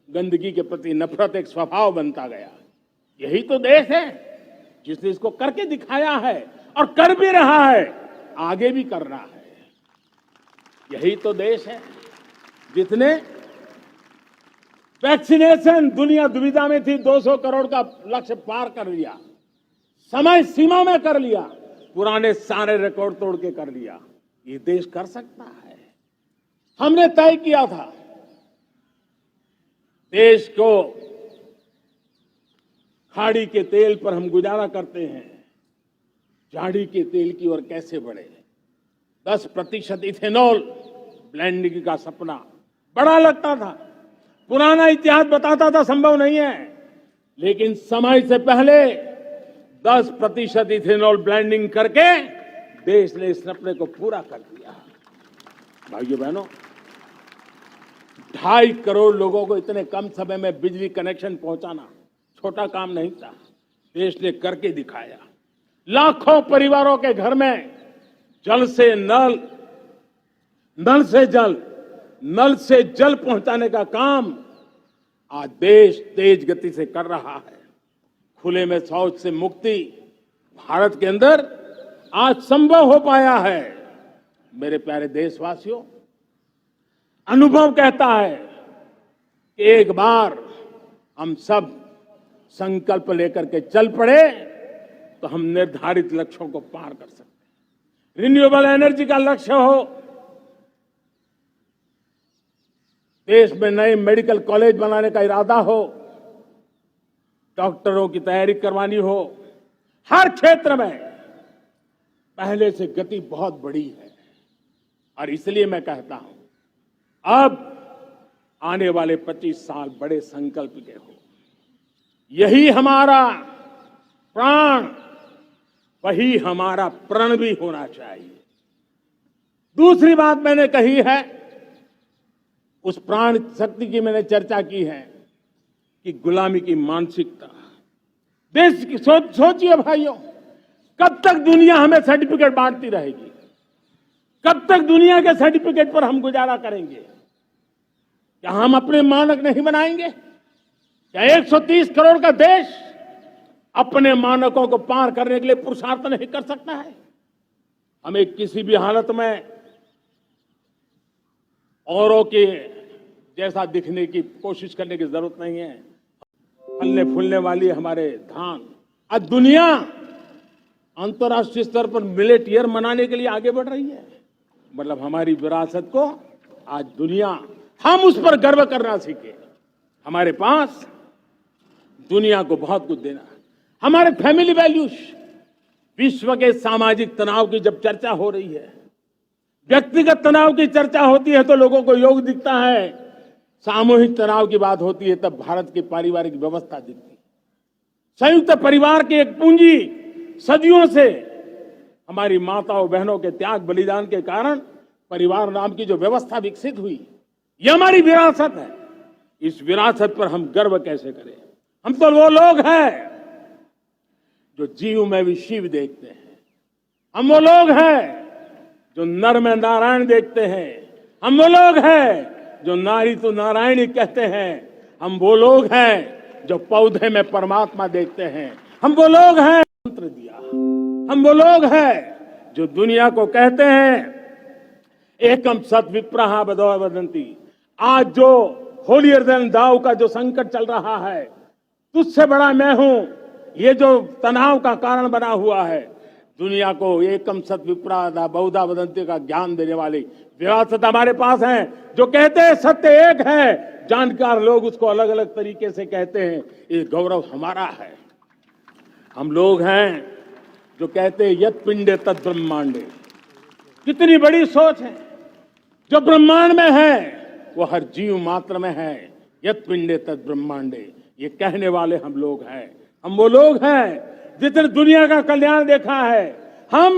गंदगी के प्रति नफरत एक स्वभाव बनता गया। यही तो देश है जिसने इसको करके दिखाया है, और कर भी रहा है, आगे भी कर रहा है। यही तो देश है जिसने वैक्सीनेशन, दुनिया दुविधा में थी, 200 करोड़ का लक्ष्य पार कर लिया, समय सीमा में कर लिया, पुराने सारे रिकॉर्ड तोड़ के कर लिया। ये देश कर सकता है। हमने तय किया था देश को, खाड़ी के तेल पर हम गुजारा करते हैं, झाड़ी के तेल की ओर कैसे बढ़े। 10% इथेनॉल ब्लेंडिंग का सपना बड़ा लगता था, पुराना इतिहास बताता था संभव नहीं है, लेकिन समय से पहले 10% इथेनॉल ब्लेंडिंग करके देश ने इस सपने को पूरा कर दिया। भाइयों बहनों, 2.5 करोड़ लोगों को इतने कम समय में बिजली कनेक्शन पहुंचाना छोटा काम नहीं था, देश ने करके दिखाया। लाखों परिवारों के घर में जल से नल, नल से जल, नल से जल पहुंचाने का काम आज देश तेज गति से कर रहा है। खुले में शौच से मुक्ति भारत के अंदर आज संभव हो पाया है। मेरे प्यारे देशवासियों, अनुभव कहता है कि एक बार हम सब संकल्प लेकर के चल पड़े तो हम निर्धारित लक्ष्यों को पार कर सकते हैं। रिन्यूएबल एनर्जी का लक्ष्य हो, देश में नए मेडिकल कॉलेज बनाने का इरादा हो, डॉक्टरों की तैयारी करवानी हो, हर क्षेत्र में पहले से गति बहुत बड़ी है। और इसलिए मैं कहता हूं, अब आने वाले 25 साल बड़े संकल्प के हो। यही हमारा प्राण, वही हमारा प्रण भी होना चाहिए। दूसरी बात मैंने कही है, उस प्राण शक्ति की मैंने चर्चा की है कि गुलामी की मानसिकता। देश की सोचिए भाइयों, कब तक दुनिया हमें सर्टिफिकेट बांटती रहेगी? कब तक दुनिया के सर्टिफिकेट पर हम गुजारा करेंगे? क्या हम अपने मानक नहीं बनाएंगे? क्या 130 करोड़ का देश अपने मानकों को पार करने के लिए पुरुषार्थ नहीं कर सकता है? हमें किसी भी हालत में औरों के जैसा दिखने की कोशिश करने की जरूरत नहीं है। फलने फूलने वाली हमारे धान, आज दुनिया अंतर्राष्ट्रीय स्तर पर मिलेट ईयर मनाने के लिए आगे बढ़ रही है। मतलब हमारी विरासत को आज दुनिया, हम उस पर गर्व करना सीखे। हमारे पास दुनिया को बहुत कुछ देना है। हमारे फैमिली वैल्यूज, विश्व के सामाजिक तनाव की जब चर्चा हो रही है, व्यक्तिगत तनाव की चर्चा होती है तो लोगों को योग दिखता है, सामूहिक तनाव की बात होती है तब भारत की पारिवारिक व्यवस्था दिखती है। संयुक्त परिवार की एक पूंजी सदियों से हमारी माताओं बहनों के त्याग बलिदान के कारण परिवार नाम की जो व्यवस्था विकसित हुई, ये हमारी विरासत है। इस विरासत पर हम गर्व कैसे करें? हम तो वो लोग हैं जो जीव में भी शिव देखते हैं। हम वो लोग हैं जो नर में नारायण देखते हैं। हम वो लोग हैं जो नारी तो नारायणी कहते हैं। हम वो लोग हैं जो पौधे में परमात्मा देखते हैं। हम वो लोग हैं मंत्र दिया। हम वो लोग हैं जो दुनिया को कहते हैं एकम सत विप्रहा बदौ वदंती। आज जो होलियर देन दाऊ का जो संकट चल रहा है, तुझसे बड़ा मैं हूं, ये जो तनाव का कारण बना हुआ है, दुनिया को एकम सत विप्रा बहुधा वदंती का ज्ञान देने वाली विरासत हमारे पास है। जो कहते हैं सत्य एक है, जानकार लोग उसको अलग अलग तरीके से कहते हैं। ये गौरव हमारा है। हम लोग हैं जो कहते हैं यत पिंडे तद ब्रह्मांडे। कितनी बड़ी सोच है। जो ब्रह्मांड में है वो हर जीव मात्र में है। यत पिंडे तद ब्रह्मांडे, ये कहने वाले हम लोग हैं। हम वो लोग हैं जितने दुनिया का कल्याण देखा है। हम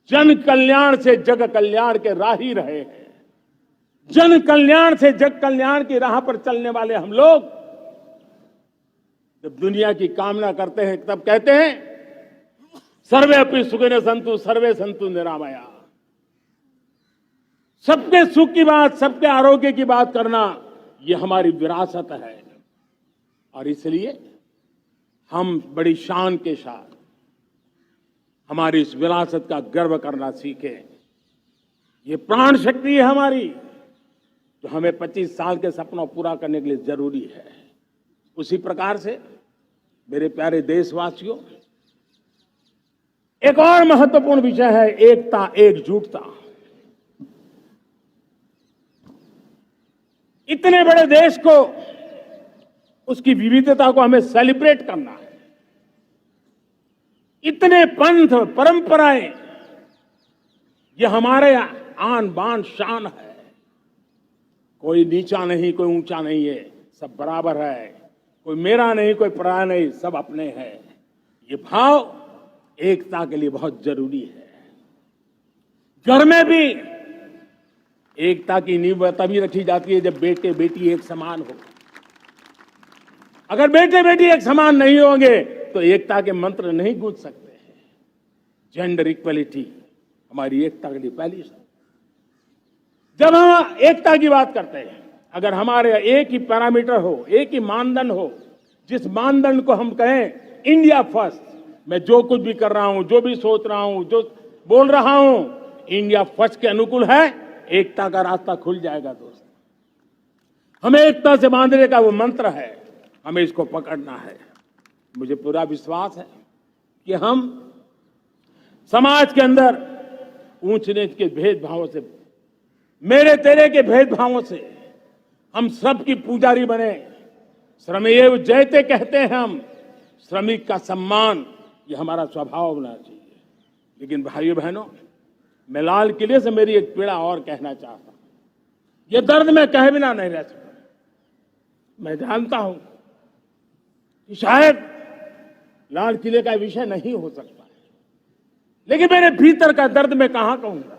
जन कल्याण से जग कल्याण के राही रहे हैं। जन कल्याण से जग कल्याण की राह पर चलने वाले हम लोग जब दुनिया की कामना करते हैं तब कहते हैं सर्वे अपि सुखिनः सन्तु सर्वे सन्तु निरामया। सबके सुख की बात, सबके आरोग्य की बात करना, ये हमारी विरासत है। और इसलिए हम बड़ी शान के साथ हमारी इस विरासत का गर्व करना सीखें। ये प्राण शक्ति है हमारी, जो हमें 25 साल के सपनों पूरा करने के लिए जरूरी है। उसी प्रकार से मेरे प्यारे देशवासियों, एक और महत्वपूर्ण विषय है एकता, एकजुटता। इतने बड़े देश को, उसकी विविधता को हमें सेलिब्रेट करना है। इतने पंथ परंपराएं, ये हमारे आन बान शान है। कोई नीचा नहीं, कोई ऊंचा नहीं है, सब बराबर है। कोई मेरा नहीं, कोई पराया नहीं, सब अपने हैं। ये भाव एकता के लिए बहुत जरूरी है। घर में भी एकता की नींव तभी रखी जाती है जब बेटे बेटी एक समान हो। अगर बेटे बेटी एक समान नहीं होंगे तो एकता के मंत्र नहीं गूंज सकते हैं। जेंडर इक्वलिटी हमारी एकता के लिए पहली शर्त। जब हम एकता की बात करते हैं, अगर हमारे एक ही पैरामीटर हो, एक ही मानदंड हो, जिस मानदंड को हम कहें इंडिया फर्स्ट, मैं जो कुछ भी कर रहा हूं, जो भी सोच रहा हूं, जो बोल रहा हूं, इंडिया फर्स्ट के अनुकूल है, एकता का रास्ता खुल जाएगा। दोस्त, हमें एकता से बांधने का वो मंत्र है, हमें इसको पकड़ना है। मुझे पूरा विश्वास है कि हम समाज के अंदर ऊंच नीच के भेदभावों से, मेरे तेरे के भेदभावों से हम सब की पुजारी बने। श्रमेव जयते कहते हैं हम, श्रमिक का सम्मान, ये हमारा स्वभाव होना चाहिए। लेकिन भाइयों बहनों, मैं लाल किले से मेरी एक पीड़ा और कहना चाहता हूं। ये दर्द मैं कहे बिना नहीं रह सकता। मैं जानता हूं कि शायद लाल किले का विषय नहीं हो सकता है, लेकिन मेरे भीतर का दर्द मैं कहां कहूंगा।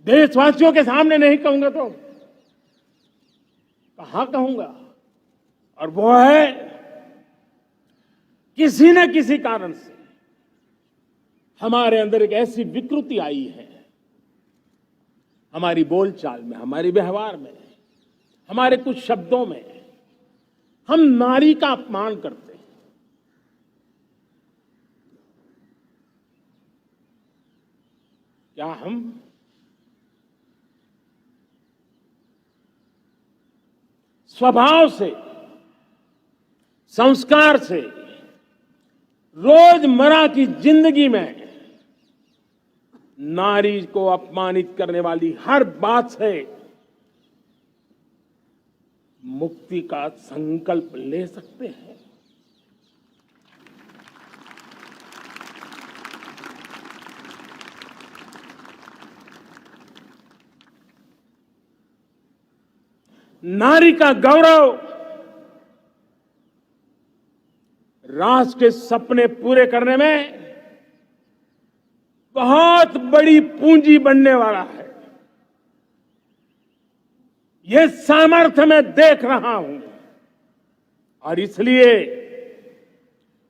देशवासियों के सामने नहीं कहूंगा तो कहां कहूंगा। और वो है किसी न किसी कारण से हमारे अंदर एक ऐसी विकृति आई है, हमारी बोलचाल में, हमारे व्यवहार में, हमारे कुछ शब्दों में, हम नारी का अपमान करते हैं। क्या हम स्वभाव से, संस्कार से, रोजमर्रा की जिंदगी में नारी को अपमानित करने वाली हर बात से मुक्ति का संकल्प ले सकते हैं? नारी का गौरव राष्ट्र के सपने पूरे करने में बहुत बड़ी पूंजी बनने वाला है। यह सामर्थ्य मैं देख रहा हूं और इसलिए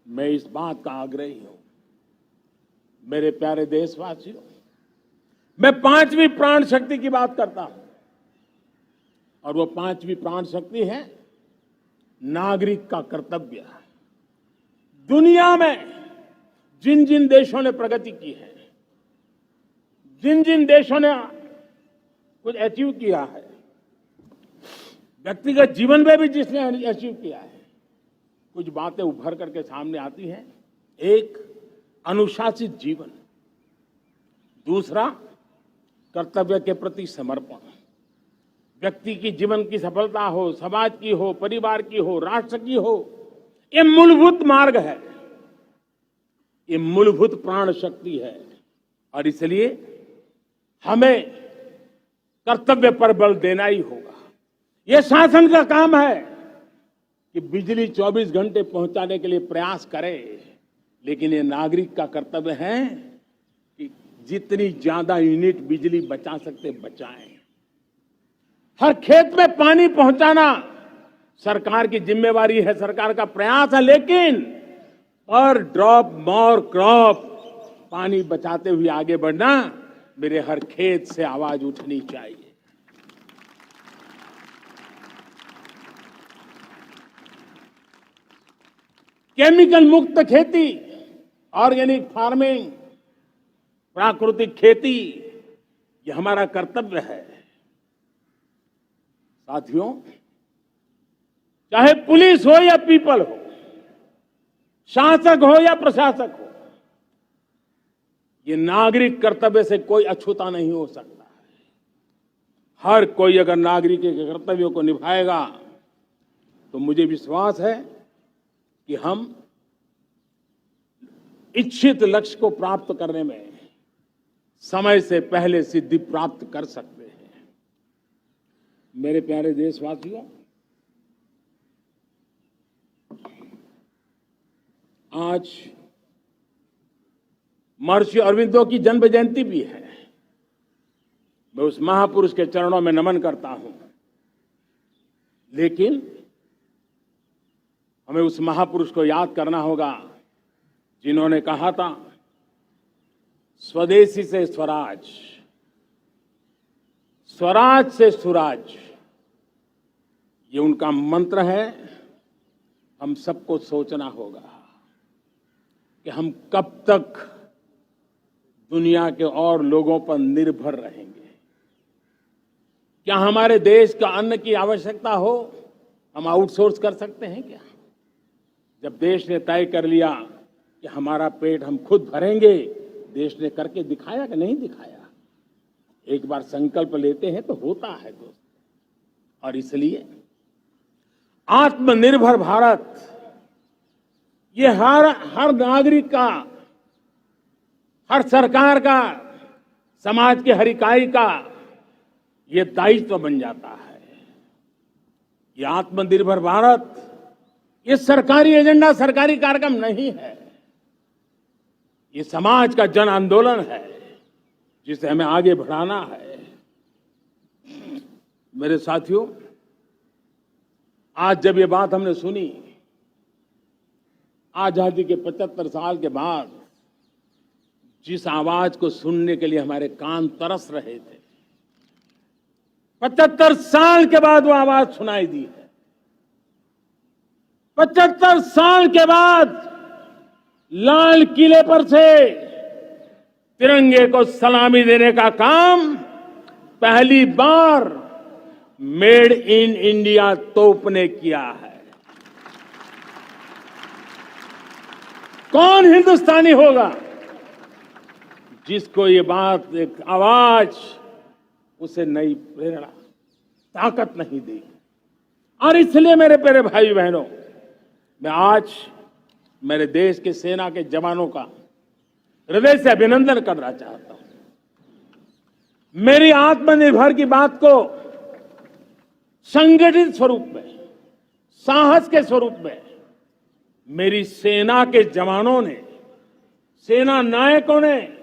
मैं इस बात का आग्रही हूं। मेरे प्यारे देशवासियों, मैं 5वीं प्राण शक्ति की बात करता हूं और वो 5वीं प्राण शक्ति है नागरिक का कर्तव्य। दुनिया में जिन जिन देशों ने प्रगति की है, जिन जिन देशों ने कुछ अचीव किया है, व्यक्तिगत जीवन में भी जिसने अचीव किया है, कुछ बातें उभर करके सामने आती हैं। एक, अनुशासित जीवन। दूसरा, कर्तव्य के प्रति समर्पण। व्यक्ति की जीवन की सफलता हो, समाज की हो, परिवार की हो, राष्ट्र की हो, ये मूलभूत मार्ग है, ये मूलभूत प्राण शक्ति है और इसलिए हमें कर्तव्य पर बल देना ही होगा। यह शासन का काम है कि बिजली 24 घंटे पहुंचाने के लिए प्रयास करे, लेकिन ये नागरिक का कर्तव्य है कि जितनी ज्यादा यूनिट बिजली बचा सकते बचाएं। हर खेत में पानी पहुंचाना सरकार की जिम्मेवारी है, सरकार का प्रयास है, लेकिन पर ड्रॉप मोर क्रॉप, पानी बचाते हुए आगे बढ़ना, मेरे हर खेत से आवाज उठनी चाहिए। केमिकल मुक्त खेती, ऑर्गेनिक फार्मिंग, प्राकृतिक खेती, ये हमारा कर्तव्य है। साथियों, चाहे पुलिस हो या पीपल हो, शासक हो या प्रशासक हो, ये नागरिक कर्तव्य से कोई अछूता नहीं हो सकता है। हर कोई अगर नागरिक के कर्तव्यों को निभाएगा तो मुझे विश्वास है कि हम इच्छित लक्ष्य को प्राप्त करने में समय से पहले सिद्धि प्राप्त कर सकते हैं। मेरे प्यारे देशवासियों, आज महर्षि अरविंदो की जन्म जयंती भी है। मैं उस महापुरुष के चरणों में नमन करता हूं, लेकिन हमें उस महापुरुष को याद करना होगा जिन्होंने कहा था, स्वदेशी से स्वराज, स्वराज से सुराज। ये उनका मंत्र है। हम सबको सोचना होगा कि हम कब तक दुनिया के और लोगों पर निर्भर रहेंगे। क्या हमारे देश का अन्न की आवश्यकता हो, हम आउटसोर्स कर सकते हैं क्या? जब देश ने तय कर लिया कि हमारा पेट हम खुद भरेंगे, देश ने करके दिखाया कि नहीं दिखाया? एक बार संकल्प लेते हैं तो होता है दोस्त। और इसलिए आत्मनिर्भर भारत, ये हर नागरिक का, हर सरकार का, समाज के हर इकाई का ये दायित्व बन जाता है। ये आत्मनिर्भर भारत, ये सरकारी एजेंडा, सरकारी कार्यक्रम नहीं है। ये समाज का जन आंदोलन है जिसे हमें आगे बढ़ाना है। मेरे साथियों, आज जब ये बात हमने सुनी, आजादी के 75 साल के बाद जिस आवाज को सुनने के लिए हमारे कान तरस रहे थे, 75 साल के बाद वो आवाज सुनाई दी है। 75 साल के बाद लाल किले पर से तिरंगे को सलामी देने का काम पहली बार मेड इन इंडिया तोप ने किया है। कौन हिंदुस्तानी होगा जिसको ये बात, एक आवाज उसे नई प्रेरणा, ताकत नहीं देगी। और इसलिए मेरे प्यारे भाई बहनों, मैं आज मेरे देश के सेना के जवानों का हृदय से अभिनंदन करना चाहता हूं। मेरी आत्मनिर्भर की बात को संगठित स्वरूप में, साहस के स्वरूप में मेरी सेना के जवानों ने, सेना नायकों ने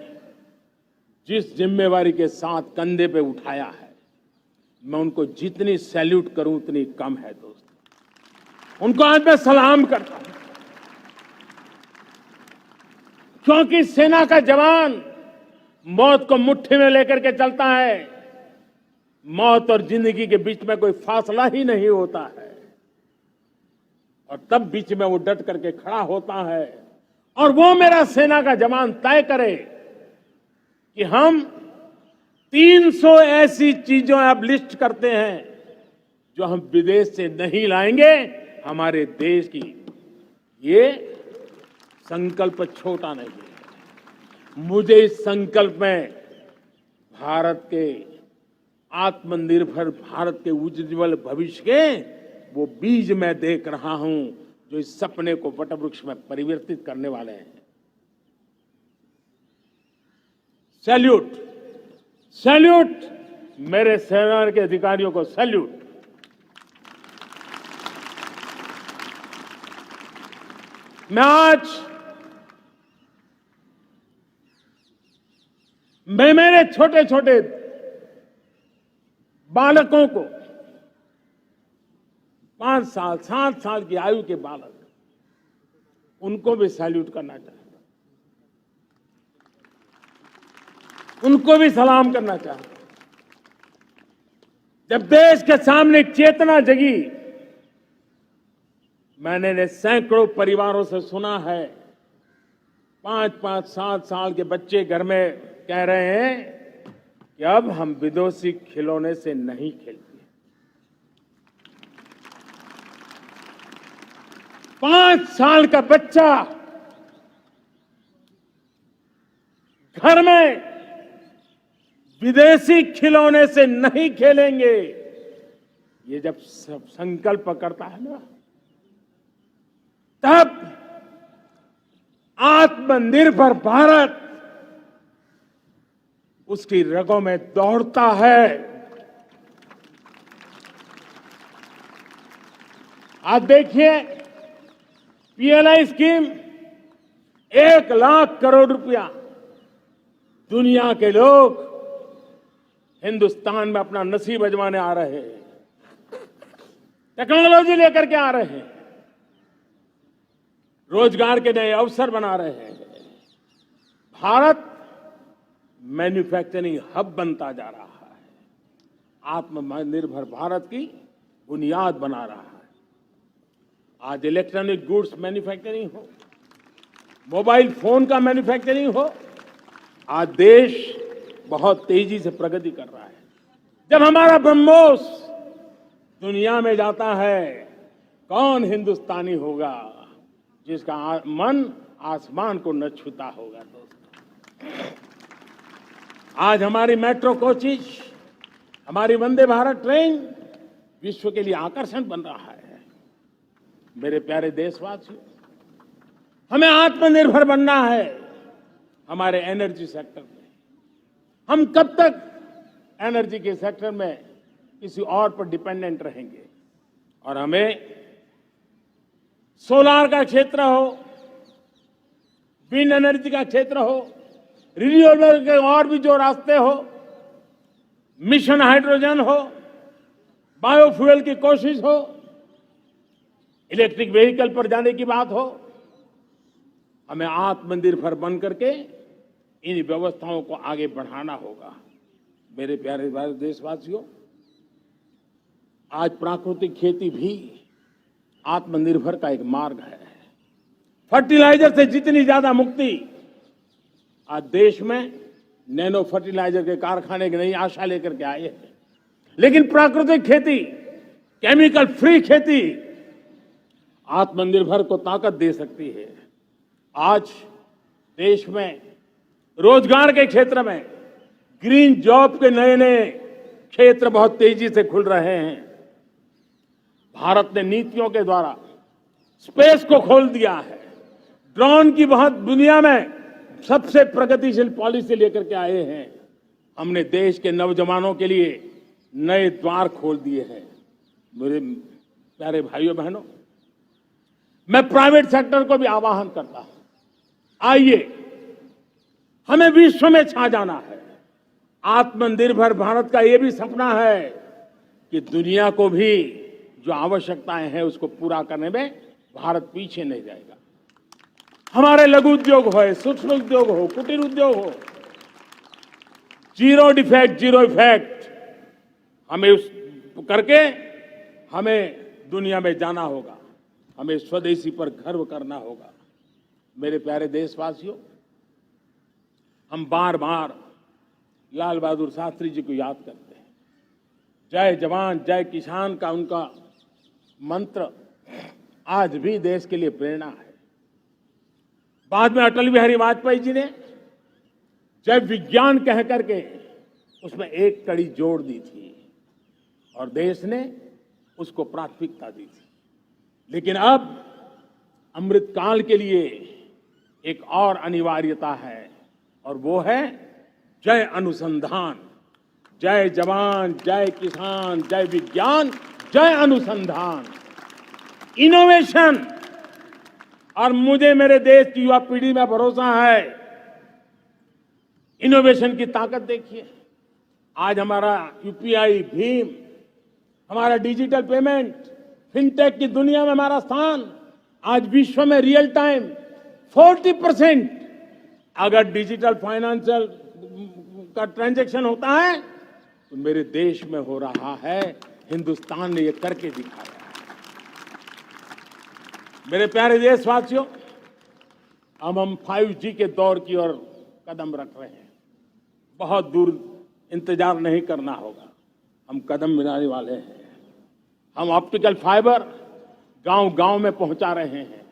जिस जिम्मेवारी के साथ कंधे पे उठाया है, मैं उनको जितनी सैल्यूट करूं उतनी कम है दोस्तों। उनको आज मैं सलाम करता हूं, क्योंकि सेना का जवान मौत को मुट्ठी में लेकर के चलता है। मौत और जिंदगी के बीच में कोई फासला ही नहीं होता है, और तब बीच में वो डट करके खड़ा होता है। और वो मेरा सेना का जवान तय करे कि हम 300 ऐसी चीजों अब लिस्ट करते हैं जो हम विदेश से नहीं लाएंगे हमारे देश की। ये संकल्प छोटा नहीं है। मुझे इस संकल्प में भारत के आत्मनिर्भर भारत के उज्जवल भविष्य के वो बीज मैं देख रहा हूं, जो इस सपने को वटवृक्ष में परिवर्तित करने वाले हैं। सैल्यूट, सैल्यूट मेरे सेना के अधिकारियों को, सैल्यूट। मैं आज मेरे छोटे छोटे बालकों को, 5 साल 7 साल की आयु के बालक, उनको भी सैल्यूट करना चाहता हूं, उनको भी सलाम करना चाहता हूं। जब देश के सामने चेतना जगी, मैंने सैकड़ों परिवारों से सुना है, 5-5, 7 साल के बच्चे घर में कह रहे हैं कि अब हम विदेशी खिलौने से नहीं खेलते। 5 साल का बच्चा घर में विदेशी खिलौने से नहीं खेलेंगे, ये जब सब संकल्प करता है ना, तब आत्मनिर्भर भारत उसकी रगों में दौड़ता है। आज देखिए, पीएलआई स्कीम 1 लाख करोड़ रुपया दुनिया के लोग हिंदुस्तान में अपना नसीब आजमाने आ रहे हैं, टेक्नोलॉजी लेकर के आ रहे हैं, रोजगार के नए अवसर बना रहे हैं। भारत मैन्युफैक्चरिंग हब बनता जा रहा है, आत्मनिर्भर भारत की बुनियाद बना रहा है। आज इलेक्ट्रॉनिक गुड्स मैन्युफैक्चरिंग हो, मोबाइल फोन का मैन्युफैक्चरिंग हो, आज देश बहुत तेजी से प्रगति कर रहा है। जब हमारा ब्रह्मोस दुनिया में जाता है, कौन हिंदुस्तानी होगा जिसका मन आसमान को न छूता होगा। दोस्तों, आज हमारी मेट्रो कोचेज, हमारी वंदे भारत ट्रेन विश्व के लिए आकर्षण बन रहा है। मेरे प्यारे देशवासियों, हमें आत्मनिर्भर बनना है हमारे एनर्जी सेक्टर में। हम कब तक एनर्जी के सेक्टर में किसी और पर डिपेंडेंट रहेंगे? और हमें सोलार का क्षेत्र हो, विंड एनर्जी का क्षेत्र हो, रिन्यूएबल के और भी जो रास्ते हो, मिशन हाइड्रोजन हो, बायोफ्यूल की कोशिश हो, इलेक्ट्रिक व्हीकल पर जाने की बात हो, हमें आत्मनिर्भर बन करके इन व्यवस्थाओं को आगे बढ़ाना होगा। मेरे प्यारे देशवासियों, आज प्राकृतिक खेती भी आत्मनिर्भर का एक मार्ग है। फर्टिलाइजर से जितनी ज्यादा मुक्ति, आज देश में नैनो फर्टिलाइजर के कारखाने की नई आशा लेकर के आए हैं। लेकिन प्राकृतिक खेती, केमिकल फ्री खेती आत्मनिर्भर को ताकत दे सकती है। आज देश में रोजगार के क्षेत्र में ग्रीन जॉब के नए नए क्षेत्र बहुत तेजी से खुल रहे हैं। भारत ने नीतियों के द्वारा स्पेस को खोल दिया है। ड्रोन की बहुत दुनिया में सबसे प्रगतिशील पॉलिसी लेकर के आए हैं। हमने देश के नौजवानों के लिए नए द्वार खोल दिए हैं। मेरे प्यारे भाइयों बहनों, मैं प्राइवेट सेक्टर को भी आह्वान करता हूं, आइए हमें विश्व में छा जाना है। आत्मनिर्भर भारत का यह भी सपना है कि दुनिया को भी जो आवश्यकताएं हैं उसको पूरा करने में भारत पीछे नहीं जाएगा। हमारे लघु उद्योग हो, सूक्ष्म उद्योग हो, कुटीर उद्योग हो, जीरो डिफेक्ट जीरो इफेक्ट हमें उस करके हमें दुनिया में जाना होगा। हमें स्वदेशी पर गर्व करना होगा। मेरे प्यारे देशवासियों, हम बार बार लाल बहादुर शास्त्री जी को याद करते हैं। जय जवान जय किसान का उनका मंत्र आज भी देश के लिए प्रेरणा है। बाद में अटल बिहारी वाजपेयी जी ने जय विज्ञान कह करके उसमें एक कड़ी जोड़ दी थी और देश ने उसको प्राथमिकता दी थी। लेकिन अब अमृत काल के लिए एक और अनिवार्यता है और वो है जय अनुसंधान। जय जवान जय किसान जय विज्ञान जय अनुसंधान, इनोवेशन। और मुझे मेरे देश की युवा पीढ़ी में भरोसा है। इनोवेशन की ताकत देखिए। आज हमारा यूपीआई, भीम, हमारा डिजिटल पेमेंट, फिनटेक की दुनिया में हमारा स्थान। आज विश्व में रियल टाइम 40% अगर डिजिटल फाइनेंशियल का ट्रांजैक्शन होता है तो मेरे देश में हो रहा है। हिंदुस्तान ने ये करके दिखाया है। मेरे प्यारे देशवासियों, अब हम 5G के दौर की ओर कदम रख रहे हैं। बहुत दूर इंतजार नहीं करना होगा, हम कदम मिलाने वाले हैं। हम ऑप्टिकल फाइबर गांव-गांव में पहुंचा रहे हैं।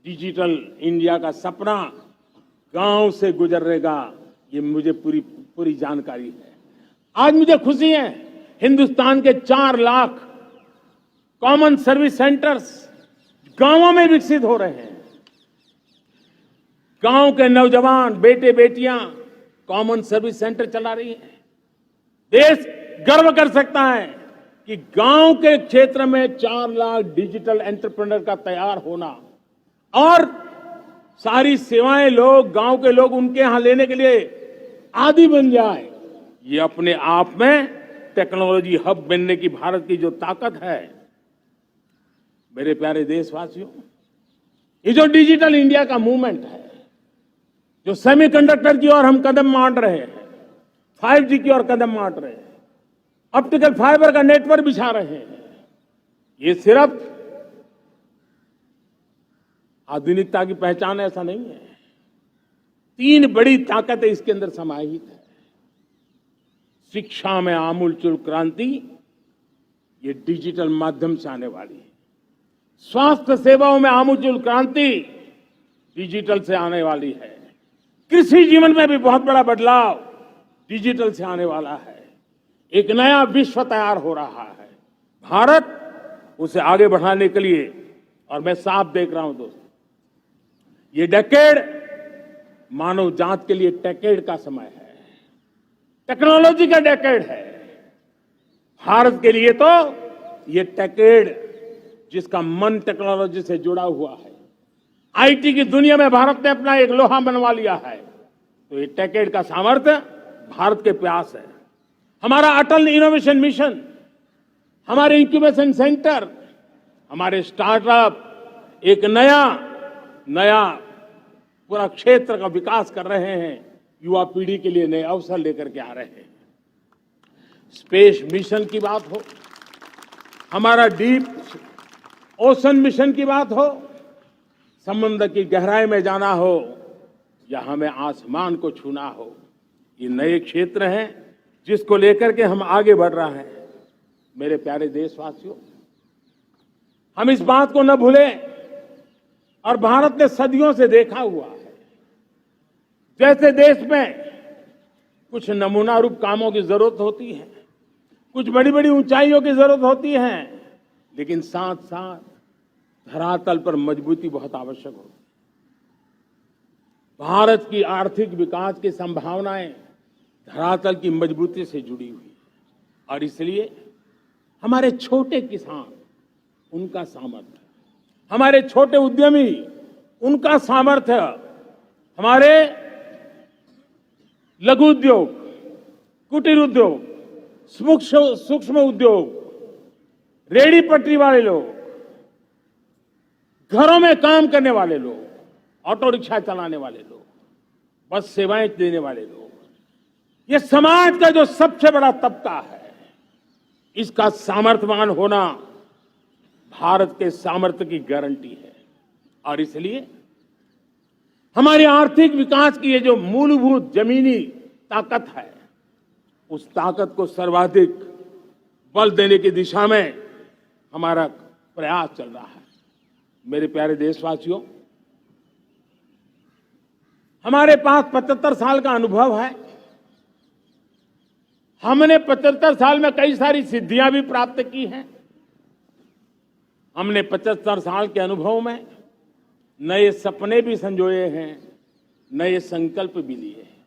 डिजिटल इंडिया का सपना गांव से गुजरेगा, ये मुझे पूरी जानकारी है। आज मुझे खुशी है, हिंदुस्तान के 4 लाख कॉमन सर्विस सेंटर्स गांवों में विकसित हो रहे हैं। गांव के नौजवान बेटे बेटियां कॉमन सर्विस सेंटर चला रही हैं। देश गर्व कर सकता है कि गांव के क्षेत्र में 4 लाख डिजिटल एंटरप्रेन्योर का तैयार होना और सारी सेवाएं लोग, गांव के लोग उनके यहां लेने के लिए आदी बन जाए, ये अपने आप में टेक्नोलॉजी हब बनने की भारत की जो ताकत है। मेरे प्यारे देशवासियों, ये जो डिजिटल इंडिया का मूवमेंट है, जो सेमीकंडक्टर की ओर हम कदम मांड रहे हैं, 5G की ओर कदम मांड रहे हैं, ऑप्टिकल फाइबर का नेटवर्क बिछा रहे हैं, ये सिर्फ आधुनिकता की पहचान ऐसा नहीं है। 3 बड़ी ताकतें इसके अंदर समाहित है। शिक्षा में आमूलचूल क्रांति, ये डिजिटल माध्यम से आने वाली है। स्वास्थ्य सेवाओं में आमूलचूल क्रांति डिजिटल से आने वाली है। कृषि जीवन में भी बहुत बड़ा बदलाव डिजिटल से आने वाला है। एक नया विश्व तैयार हो रहा है। भारत उसे आगे बढ़ाने के लिए, और मैं साफ देख रहा हूं दोस्तों, ये डेकेड मानव जात के लिए टेकेड का समय है, टेक्नोलॉजी का डेकेड है। भारत के लिए तो ये टेकेड जिसका मन टेक्नोलॉजी से जुड़ा हुआ है, आईटी की दुनिया में भारत ने अपना एक लोहा बनवा लिया है, तो ये टेकेड का सामर्थ्य भारत के प्यास है। हमारा अटल इनोवेशन मिशन, हमारे इंक्यूबेशन सेंटर, हमारे स्टार्टअप एक नया पूरा क्षेत्र का विकास कर रहे हैं। युवा पीढ़ी के लिए नए अवसर लेकर के आ रहे हैं। स्पेस मिशन की बात हो, हमारा डीप ओशन मिशन की बात हो, समुद्र की गहराई में जाना हो या हमें आसमान को छूना हो, ये नए क्षेत्र हैं जिसको लेकर के हम आगे बढ़ रहे हैं। मेरे प्यारे देशवासियों, हम इस बात को न भूलें, और भारत ने सदियों से देखा हुआ है, जैसे देश में कुछ नमूना रूप कामों की जरूरत होती है, कुछ बड़ी बड़ी ऊंचाइयों की जरूरत होती है, लेकिन साथ साथ धरातल पर मजबूती बहुत आवश्यक होती है। भारत की आर्थिक विकास की संभावनाएं धरातल की मजबूती से जुड़ी हुई है, और इसलिए हमारे छोटे किसान, उनका सामर्थ्य, हमारे छोटे उद्यमी, उनका सामर्थ्य, हमारे लघु उद्योग, कुटीर उद्योग, सूक्ष्म उद्योग, रेहड़ी पटरी वाले लोग, घरों में काम करने वाले लोग, ऑटो रिक्शा चलाने वाले लोग, बस सेवाएं देने वाले लोग, ये समाज का जो सबसे बड़ा तबका है, इसका सामर्थ्यवान होना भारत के सामर्थ्य की गारंटी है। और इसलिए हमारे आर्थिक विकास की ये जो मूलभूत जमीनी ताकत है, उस ताकत को सर्वाधिक बल देने की दिशा में हमारा प्रयास चल रहा है। मेरे प्यारे देशवासियों, हमारे पास 75 साल का अनुभव है। हमने 75 साल में कई सारी सिद्धियां भी प्राप्त की हैं। हमने 75 साल के अनुभव में नए सपने भी संजोए हैं, नए संकल्प भी लिए हैं।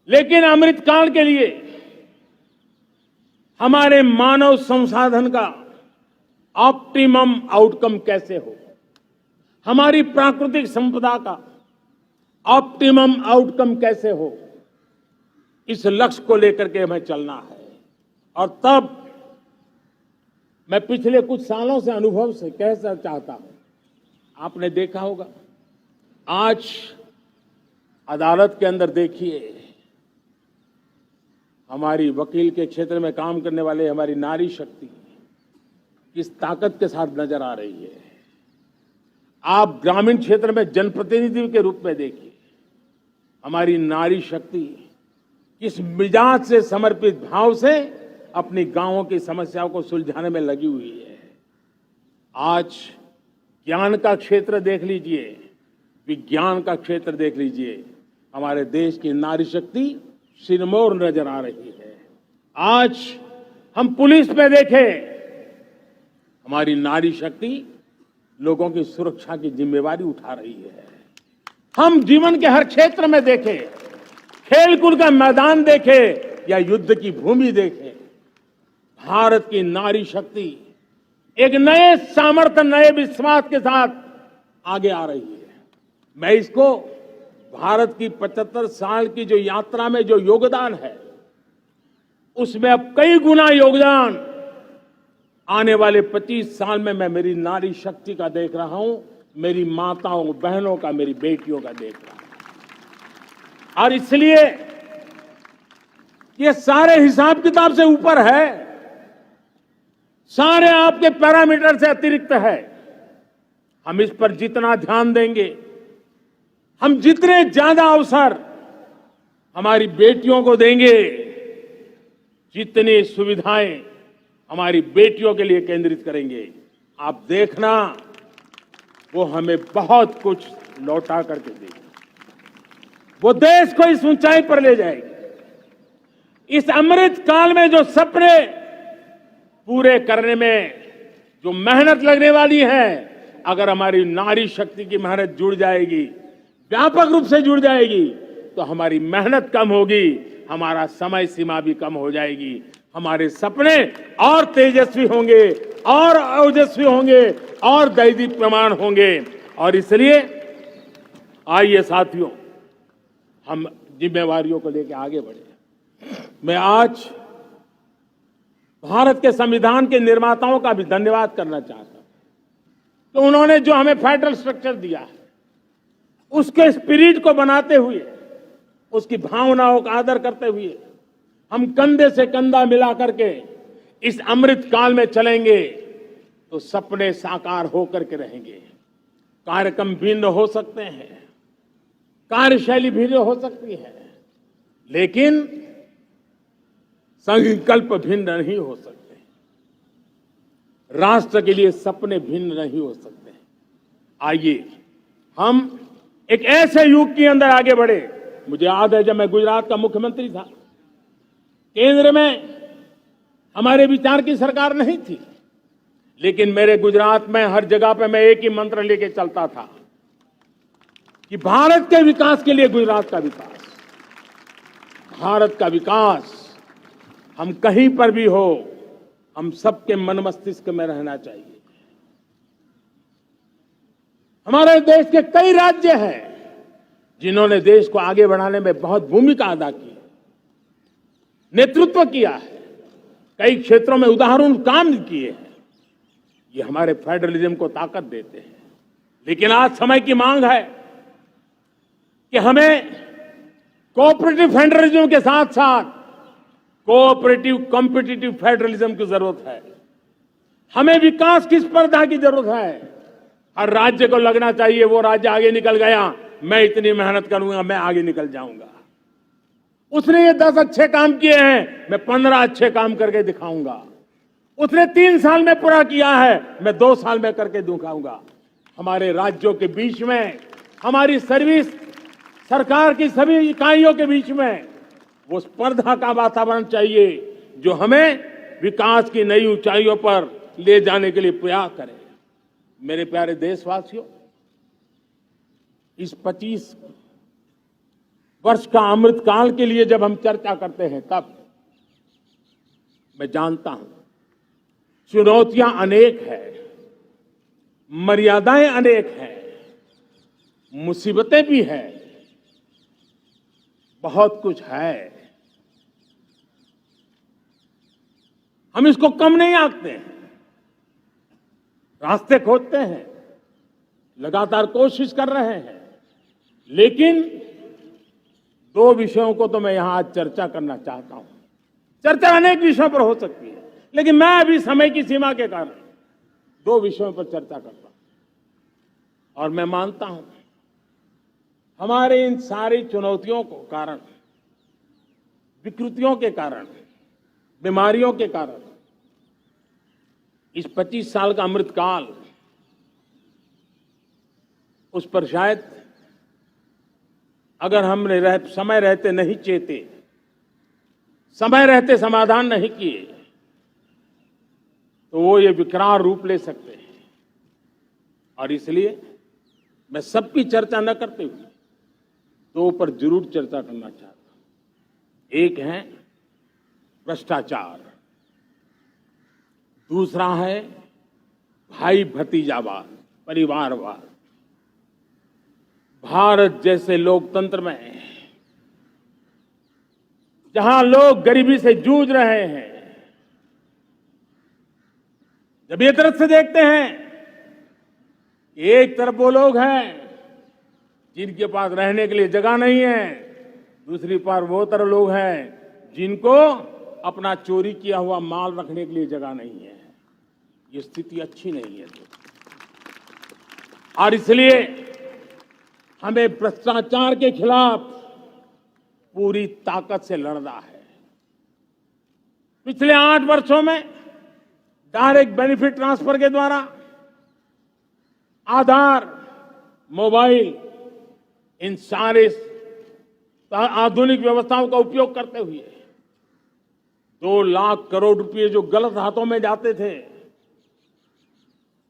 लेकिन अमृतकाल के लिए हमारे मानव संसाधन का ऑप्टिमम आउटकम कैसे हो, हमारी प्राकृतिक संपदा का ऑप्टिमम आउटकम कैसे हो, इस लक्ष्य को लेकर के हमें चलना है। और तब मैं पिछले कुछ सालों से अनुभव से कहना चाहता हूं, आपने देखा होगा, आज अदालत के अंदर देखिए, हमारी वकील के क्षेत्र में काम करने वाले हमारी नारी शक्ति किस ताकत के साथ नजर आ रही है। आप ग्रामीण क्षेत्र में जनप्रतिनिधि के रूप में देखिए, हमारी नारी शक्ति किस मिजाज से, समर्पित भाव से अपनी गांवों की समस्याओं को सुलझाने में लगी हुई है। आज ज्ञान का क्षेत्र देख लीजिए, विज्ञान का क्षेत्र देख लीजिए, हमारे देश की नारी शक्ति सिरमौर नजर आ रही है। आज हम पुलिस में देखें, हमारी नारी शक्ति लोगों की सुरक्षा की जिम्मेवारी उठा रही है। हम जीवन के हर क्षेत्र में देखें, खेलकूद का मैदान देखें या युद्ध की भूमि देखें, भारत की नारी शक्ति एक नए सामर्थ्य, नए विश्वास के साथ आगे आ रही है। मैं इसको भारत की 75 साल की जो यात्रा में जो योगदान है, उसमें अब कई गुना योगदान आने वाले 25 साल में मैं मेरी नारी शक्ति का देख रहा हूं, मेरी माताओं, बहनों का, मेरी बेटियों का देख रहा हूं। और इसलिए ये सारे हिसाब किताब से ऊपर है, सारे आपके पैरामीटर से अतिरिक्त है। हम इस पर जितना ध्यान देंगे, हम जितने ज्यादा अवसर हमारी बेटियों को देंगे, जितनी सुविधाएं हमारी बेटियों के लिए केंद्रित करेंगे, आप देखना वो हमें बहुत कुछ लौटा करके देगी, वो देश को इस ऊंचाई पर ले जाएगी। इस अमृत काल में जो सपने पूरे करने में जो मेहनत लगने वाली है, अगर हमारी नारी शक्ति की मेहनत जुड़ जाएगी, व्यापक रूप से जुड़ जाएगी, तो हमारी मेहनत कम होगी, हमारा समय सीमा भी कम हो जाएगी, हमारे सपने और तेजस्वी होंगे, और ओजस्वी होंगे, और दैदीप्यमान होंगे। और इसलिए आइए साथियों, हम जिम्मेवारियों को लेकर आगे बढ़े। मैं आज भारत के संविधान के निर्माताओं का भी धन्यवाद करना चाहता हूं, तो उन्होंने जो हमें फेडरल स्ट्रक्चर दिया है, उसके स्पिरिट को बनाते हुए उसकी भावनाओं का आदर करते हुए हम कंधे से कंधा मिला करके इस अमृत काल में चलेंगे तो सपने साकार होकर के रहेंगे। कार्यक्रम भिन्न हो सकते हैं, कार्यशैली भिन्न हो सकती है, लेकिन संकल्प भिन्न नहीं हो सकते। राष्ट्र के लिए सपने भिन्न नहीं हो सकते। आइए हम एक ऐसे युग के अंदर आगे बढ़े। मुझे याद है जब मैं गुजरात का मुख्यमंत्री था, केंद्र में हमारे विचार की सरकार नहीं थी, लेकिन मेरे गुजरात में हर जगह पे मैं एक ही मंत्र लेके चलता था कि भारत के विकास के लिए गुजरात का विकास, भारत का विकास हम कहीं पर भी हो, हम सबके मन मस्तिष्क में रहना चाहिए। हमारे देश के कई राज्य हैं जिन्होंने देश को आगे बढ़ाने में बहुत भूमिका अदा की है, नेतृत्व किया है, कई क्षेत्रों में उदाहरण काम किए हैं। ये हमारे फेडरलिज्म को ताकत देते हैं। लेकिन आज समय की मांग है कि हमें कोऑपरेटिव फेडरलिज्म के साथ साथ कोऑपरेटिव कॉम्पिटिटिव फेडरलिज्म की जरूरत है। हमें विकास की स्पर्धा की जरूरत है। हर राज्य को लगना चाहिए वो राज्य आगे निकल गया, मैं इतनी मेहनत करूंगा, मैं आगे निकल जाऊंगा। उसने ये 10 अच्छे काम किए हैं, मैं 15 अच्छे काम करके दिखाऊंगा। उसने 3 साल में पूरा किया है, मैं 2 साल में करके दिखाऊंगा। हमारे राज्यों के बीच में, हमारी सर्विस सरकार की सभी इकाइयों के बीच में वो स्पर्धा का वातावरण चाहिए जो हमें विकास की नई ऊंचाइयों पर ले जाने के लिए प्रयास करे। मेरे प्यारे देशवासियों, इस 25 वर्ष का अमृत काल के लिए जब हम चर्चा करते हैं, तब मैं जानता हूं चुनौतियां अनेक हैं, मर्यादाएं अनेक हैं, मुसीबतें भी हैं, बहुत कुछ है। हम इसको कम नहीं आंकते हैं, रास्ते खोजते हैं, लगातार कोशिश कर रहे हैं। लेकिन 2 विषयों को तो मैं यहां आज चर्चा करना चाहता हूं। चर्चा अनेक विषयों पर हो सकती है, लेकिन मैं अभी समय की सीमा के कारण 2 विषयों पर चर्चा करता हूं। और मैं मानता हूं हमारे इन सारी चुनौतियों को कारण, विकृतियों के कारण, बीमारियों के कारण इस 25 साल का अमृतकाल, उस पर शायद अगर हमने समय रहते नहीं चेते, समय रहते समाधान नहीं किए, तो वो ये विकराल रूप ले सकते हैं। और इसलिए मैं सबकी चर्चा न करते हुए 2 पर जरूर चर्चा करना चाहता हूं। एक है भ्रष्टाचार, दूसरा है भाई भतीजावाद, परिवारवाद। भारत जैसे लोकतंत्र में जहां लोग गरीबी से जूझ रहे हैं, जब ये तरफ से देखते हैं, एक तरफ वो लोग हैं जिनके पास रहने के लिए जगह नहीं है, दूसरी पर वो तरह लोग हैं जिनको अपना चोरी किया हुआ माल रखने के लिए जगह नहीं है। ये स्थिति अच्छी नहीं है। और इसलिए हमें भ्रष्टाचार के खिलाफ पूरी ताकत से लड़ना है। पिछले 8 वर्षों में डायरेक्ट बेनिफिट ट्रांसफर के द्वारा, आधार, मोबाइल, इन सारे आधुनिक व्यवस्थाओं का उपयोग करते हुए 2 लाख करोड़ रुपए जो गलत हाथों में जाते थे,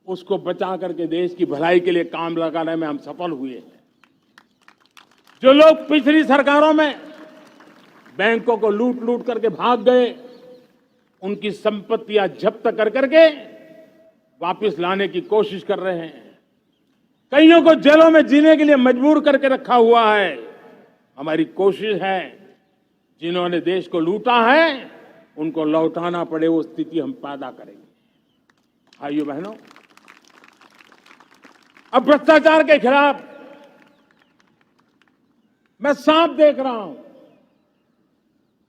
उसको बचा करके देश की भलाई के लिए काम लगाने में हम सफल हुए हैं। जो लोग पिछली सरकारों में बैंकों को लूट लूट करके भाग गए, उनकी संपत्तियां जब्त कर करके वापस लाने की कोशिश कर रहे हैं। कईयों को जेलों में जीने के लिए मजबूर करके रखा हुआ है। हमारी कोशिश है जिन्होंने देश को लूटा है उनको लौटाना पड़े, वो स्थिति हम पैदा करेंगे। भाइयों बहनों, अब भ्रष्टाचार के खिलाफ मैं साफ देख रहा हूं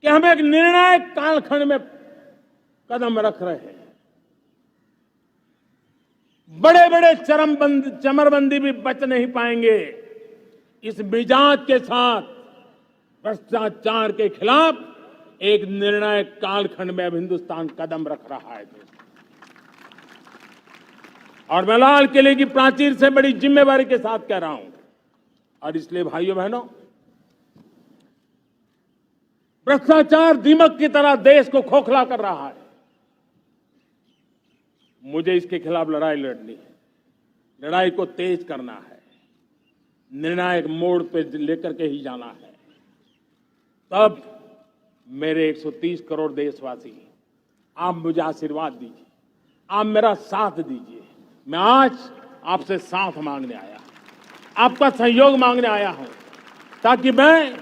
कि हम एक निर्णायक कालखंड में कदम रख रहे हैं। बड़े बड़े चमरबंदी भी बच नहीं पाएंगे। इस मिजाज के साथ भ्रष्टाचार के खिलाफ एक निर्णायक कालखंड में अब हिंदुस्तान कदम रख रहा है। और मैं लाल किले की प्राचीर से बड़ी जिम्मेवारी के साथ कह रहा हूं। और इसलिए भाइयों बहनों, भ्रष्टाचार दीमक की तरह देश को खोखला कर रहा है। मुझे इसके खिलाफ लड़ाई लड़नी है, लड़ाई को तेज करना है, निर्णायक मोड़ पे लेकर के ही जाना है। तब मेरे 130 करोड़ देशवासी, आप मुझे आशीर्वाद दीजिए, आप मेरा साथ दीजिए। मैं आज आपसे साथ मांगने आया, आपका सहयोग मांगने आया हूं, ताकि मैं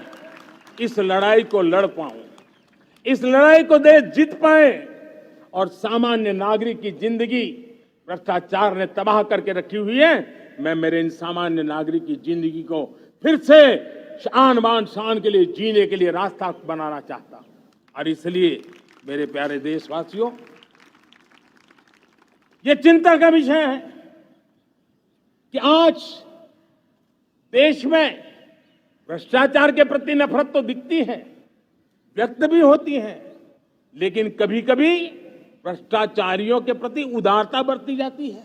इस लड़ाई को लड़ पाऊं, इस लड़ाई को देश जीत पाए और सामान्य नागरिक की जिंदगी भ्रष्टाचार ने तबाह करके रखी हुई है। मैं मेरे इन सामान्य नागरिक की जिंदगी को फिर से शान बान शान के लिए जीने के लिए रास्ता बनाना चाहता हूं। और इसलिए मेरे प्यारे देशवासियों, ये चिंता का विषय है कि आज देश में भ्रष्टाचार के प्रति नफरत तो दिखती है, व्यक्त भी होती है, लेकिन कभी कभी भ्रष्टाचारियों के प्रति उदारता बरती जाती है।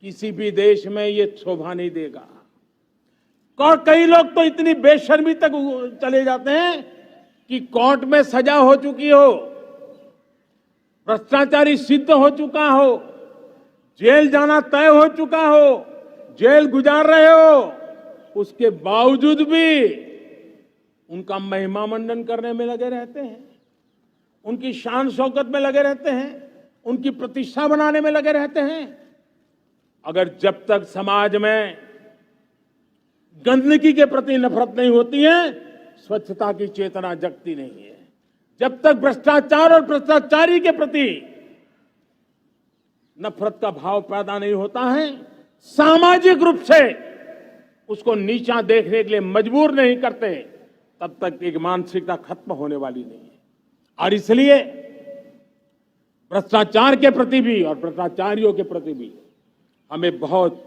किसी भी देश में ये शोभा नहीं देगा। और कई लोग तो इतनी बेशर्मी तक चले जाते हैं कि कोर्ट में सजा हो चुकी हो, भ्रष्टाचारी सिद्ध हो चुका हो, जेल जाना तय हो चुका हो, जेल गुजार रहे हो, उसके बावजूद भी उनका महिमा मंडन करने में लगे रहते हैं, उनकी शान शौकत में लगे रहते हैं, उनकी प्रतिष्ठा बनाने में लगे रहते हैं। अगर जब तक समाज में गंदगी के प्रति नफरत नहीं होती है, स्वच्छता की चेतना जगती नहीं है। जब तक भ्रष्टाचार और भ्रष्टाचारी के प्रति नफरत का भाव पैदा नहीं होता है, सामाजिक रूप से उसको नीचा देखने के लिए मजबूर नहीं करते, तब तक एक मानसिकता खत्म होने वाली नहीं है। और इसलिए भ्रष्टाचार के प्रति भी और भ्रष्टाचारियों के प्रति भी हमें बहुत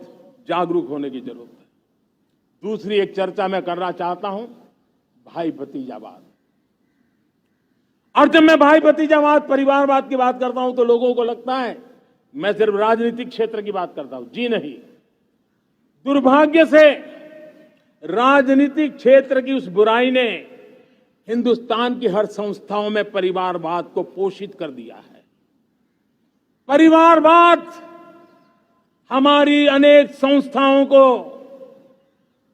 जागरूक होने की जरूरत है। दूसरी एक चर्चा मैं करना चाहता हूं, भाई भतीजावाद। और जब मैं भाई भतीजावाद, परिवारवाद की बात करता हूं तो लोगों को लगता है मैं सिर्फ राजनीतिक क्षेत्र की बात करता हूं। जी नहीं, दुर्भाग्य से राजनीतिक क्षेत्र की उस बुराई ने हिंदुस्तान की हर संस्थाओं में परिवारवाद को पोषित कर दिया है। परिवारवाद हमारी अनेक संस्थाओं को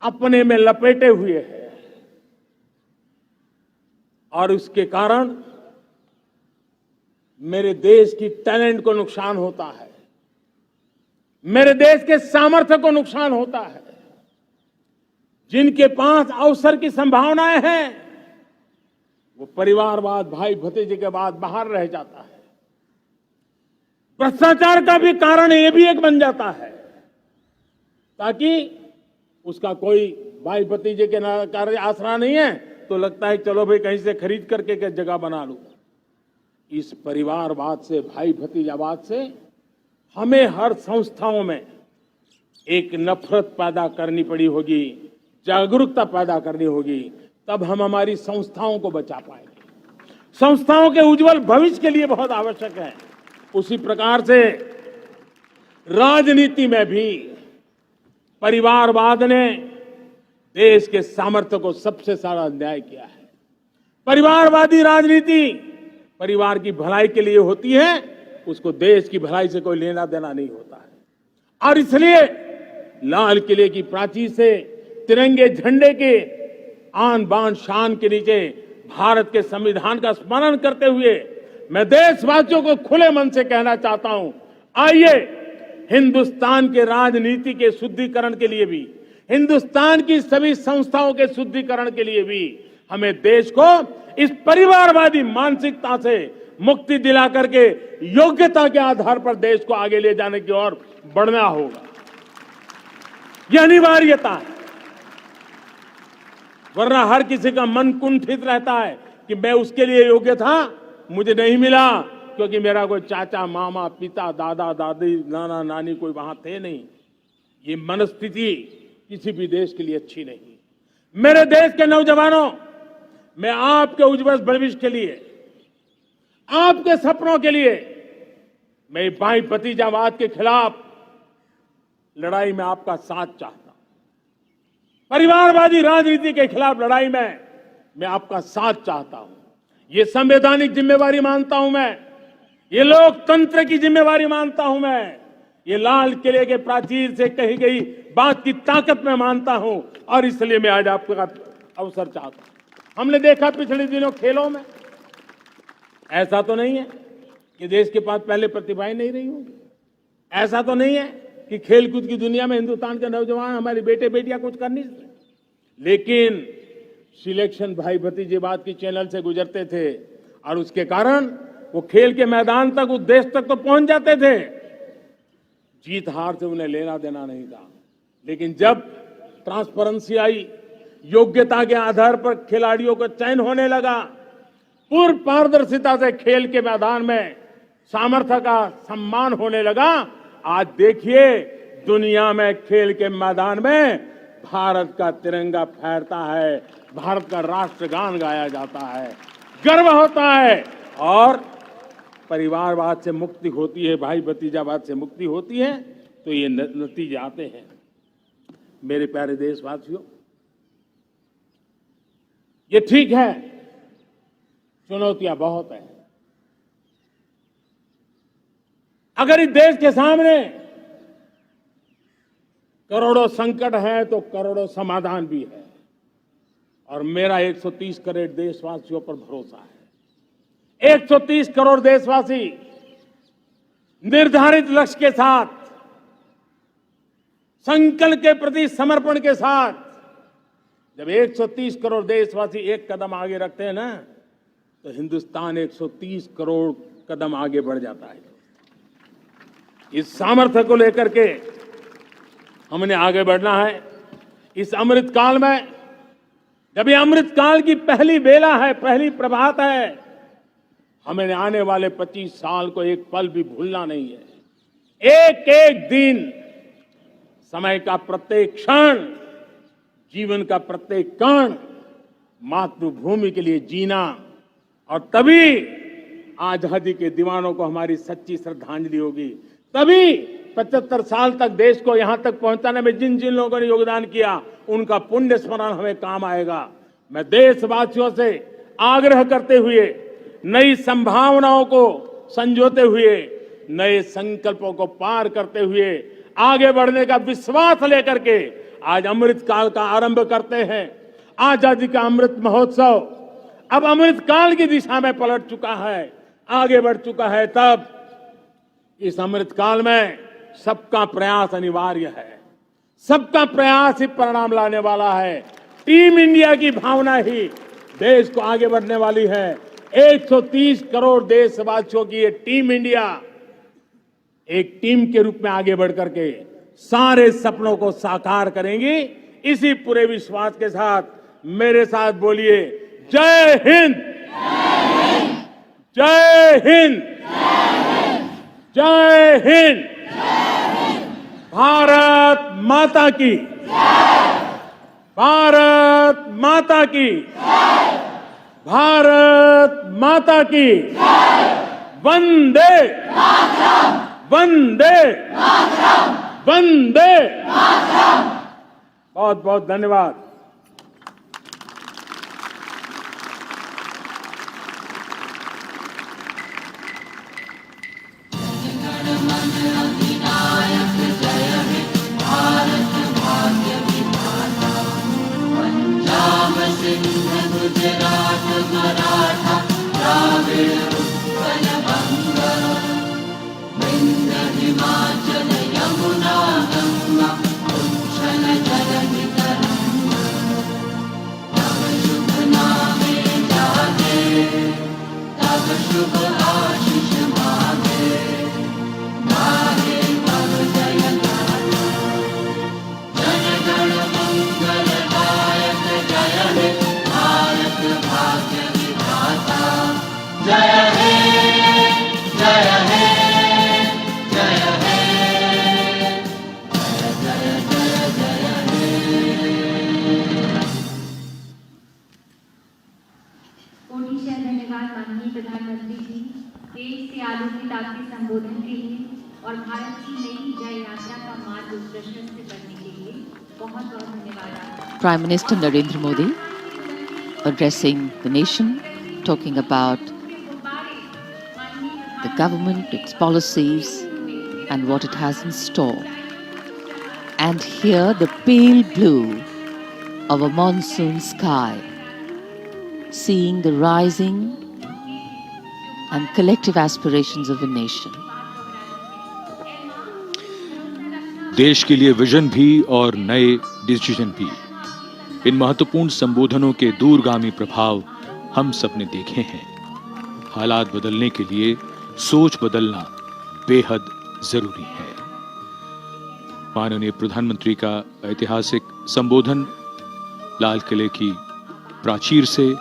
अपने में लपेटे हुए है और उसके कारण मेरे देश की टैलेंट को नुकसान होता है, मेरे देश के सामर्थ्य को नुकसान होता है। जिनके पास अवसर की संभावनाएं हैं, वो परिवारवाद, भाई भतीजे के बाद बाहर रह जाता है। भ्रष्टाचार का भी कारण ये भी एक बन जाता है, ताकि उसका कोई भाई भतीजे के कार्य आसरा नहीं है तो लगता है चलो भाई कहीं से खरीद करके जगह बना लूं। इस परिवारवाद से, भाई भतीजावाद से हमें हर संस्थाओं में एक नफरत पैदा करनी पड़ी होगी, जागरूकता पैदा करनी होगी, तब हम हमारी संस्थाओं को बचा पाएंगे। संस्थाओं के उज्जवल भविष्य के लिए बहुत आवश्यक है। उसी प्रकार से राजनीति में भी परिवारवाद ने देश के सामर्थ्य को सबसे सारा अन्याय किया है। परिवारवादी राजनीति परिवार की भलाई के लिए होती है, उसको देश की भलाई से कोई लेना देना नहीं होता है। और इसलिए लाल किले की प्राचीर से तिरंगे झंडे के आन बान शान के नीचे भारत के संविधान का स्मरण करते हुए मैं देशवासियों को खुले मन से कहना चाहता हूं, आइए हिंदुस्तान के राजनीति के शुद्धिकरण के लिए भी, हिंदुस्तान की सभी संस्थाओं के शुद्धिकरण के लिए भी हमें देश को इस परिवारवादी मानसिकता से मुक्ति दिला करके योग्यता के आधार पर देश को आगे ले जाने की ओर बढ़ना होगा। यह अनिवार्यता है, वरना हर किसी का मन कुंठित रहता है, कि मैं उसके लिए योग्य था, मुझे नहीं मिला, क्योंकि मेरा कोई चाचा, मामा, पिता, दादा, दादी, नाना, नानी कोई वहां थे नहीं। ये मनस्थिति किसी भी देश के लिए अच्छी नहीं। मेरे देश के नौजवानों, मैं आपके उज्जवल भविष्य के लिए, आपके सपनों के लिए, मैं भाई भतीजावाद के खिलाफ लड़ाई में आपका साथ चाहता हूं। परिवारवादी राजनीति के खिलाफ लड़ाई में मैं आपका साथ चाहता हूं। ये संवैधानिक जिम्मेवारी मानता हूं मैं, ये लोकतंत्र की जिम्मेवारी मानता हूं मैं, ये लाल किले के प्राचीर से कही गई बात की ताकत में मानता हूं, और इसलिए मैं आज आपका अवसर चाहता हूं। हमने देखा पिछले दिनों खेलों में, ऐसा तो नहीं है कि देश के पास पहले प्रतिभाएं नहीं रही होंगी, ऐसा तो नहीं है कि खेलकूद की दुनिया में हिंदुस्तान के नौजवान, हमारे बेटे बेटियां कुछ कर नहीं सकते, लेकिन सिलेक्शन भाई भतीजेवाद की चैनल से गुजरते थे, और उसके कारण वो खेल के मैदान तक, उस देश तक तो पहुंच जाते थे। जीत हार से उन्हें लेना देना नहीं था, लेकिन जब ट्रांसपेरेंसी आई, योग्यता के आधार पर खिलाड़ियों का चयन होने लगा, पूर्ण पारदर्शिता से खेल के मैदान में सामर्थ्य का सम्मान होने लगा, आज देखिए दुनिया में खेल के मैदान में भारत का तिरंगा फहरता है, भारत का राष्ट्रगान गाया जाता है, गर्व होता है, और परिवारवाद से मुक्ति होती है, भाई भतीजावाद से मुक्ति होती है, तो ये नतीजे आते हैं। मेरे प्यारे देशवासियों, ये ठीक है, चुनौतियां बहुत हैं। अगर इस देश के सामने करोड़ों संकट हैं, तो करोड़ों समाधान भी है, और मेरा 130 करोड़ देशवासियों पर भरोसा है। 130 करोड़ देशवासी निर्धारित लक्ष्य के साथ, संकल्प के प्रति समर्पण के साथ, जब 130 करोड़ देशवासी एक कदम आगे रखते हैं ना, तो हिंदुस्तान 130 करोड़ कदम आगे बढ़ जाता है। इस सामर्थ्य को लेकर के हमने आगे बढ़ना है। इस अमृत काल में, जब ये अमृत काल की पहली बेला है, पहली प्रभात है, हमें आने वाले 25 साल को एक पल भी भूलना नहीं है। एक एक दिन, समय का प्रत्येक क्षण, जीवन का प्रत्येक कण मातृभूमि के लिए जीना, और तभी आजादी के दीवानों को हमारी सच्ची श्रद्धांजलि होगी। तभी 75 साल तक देश को यहां तक पहुंचाने में जिन जिन लोगों ने योगदान किया, उनका पुण्य स्मरण हमें काम आएगा। मैं देशवासियों से आग्रह करते हुए, नई संभावनाओं को संजोते हुए, नए संकल्पों को पार करते हुए, आगे बढ़ने का विश्वास लेकर के आज अमृत काल का आरंभ करते हैं। आजादी का अमृत महोत्सव अब अमृत काल की दिशा में पलट चुका है, आगे बढ़ चुका है। तब इस अमृत काल में सबका प्रयास अनिवार्य है, सबका प्रयास ही परिणाम लाने वाला है। टीम इंडिया की भावना ही देश को आगे बढ़ने वाली है। 130 करोड़ देशवासियों की ये टीम इंडिया एक टीम के रूप में आगे बढ़ करके सारे सपनों को साकार करेंगी। इसी पूरे विश्वास के साथ मेरे साथ बोलिए, जय हिंद, जय हिंद, जय हिंद, भारत माता की, भारत माता की, भारत माता की, वंदे वंदे वंदे। बहुत बहुत धन्यवाद। आलोकित आपके संबोधन के लिए और भारत की नई जय यात्रा का मार्ग प्रशस्त करने के लिए बहुत बहुत धन्यवाद। Prime Minister Narendra Modi addressing the nation, talking about the government, its policies, and what it has in store. And here the pale blue of a monsoon sky, seeing the rising and collective aspirations of a nation. देश के लिए vision भी और नए decision भी, इन महत्वपूर्ण संबोधनों के दूरगामी प्रभाव हम सबने देखे हैं। हालात बदलने के लिए सोच बदलना बेहद जरूरी है। माननीय प्रधानमंत्री का ऐतिहासिक संबोधन लाल किले की प्राचीर से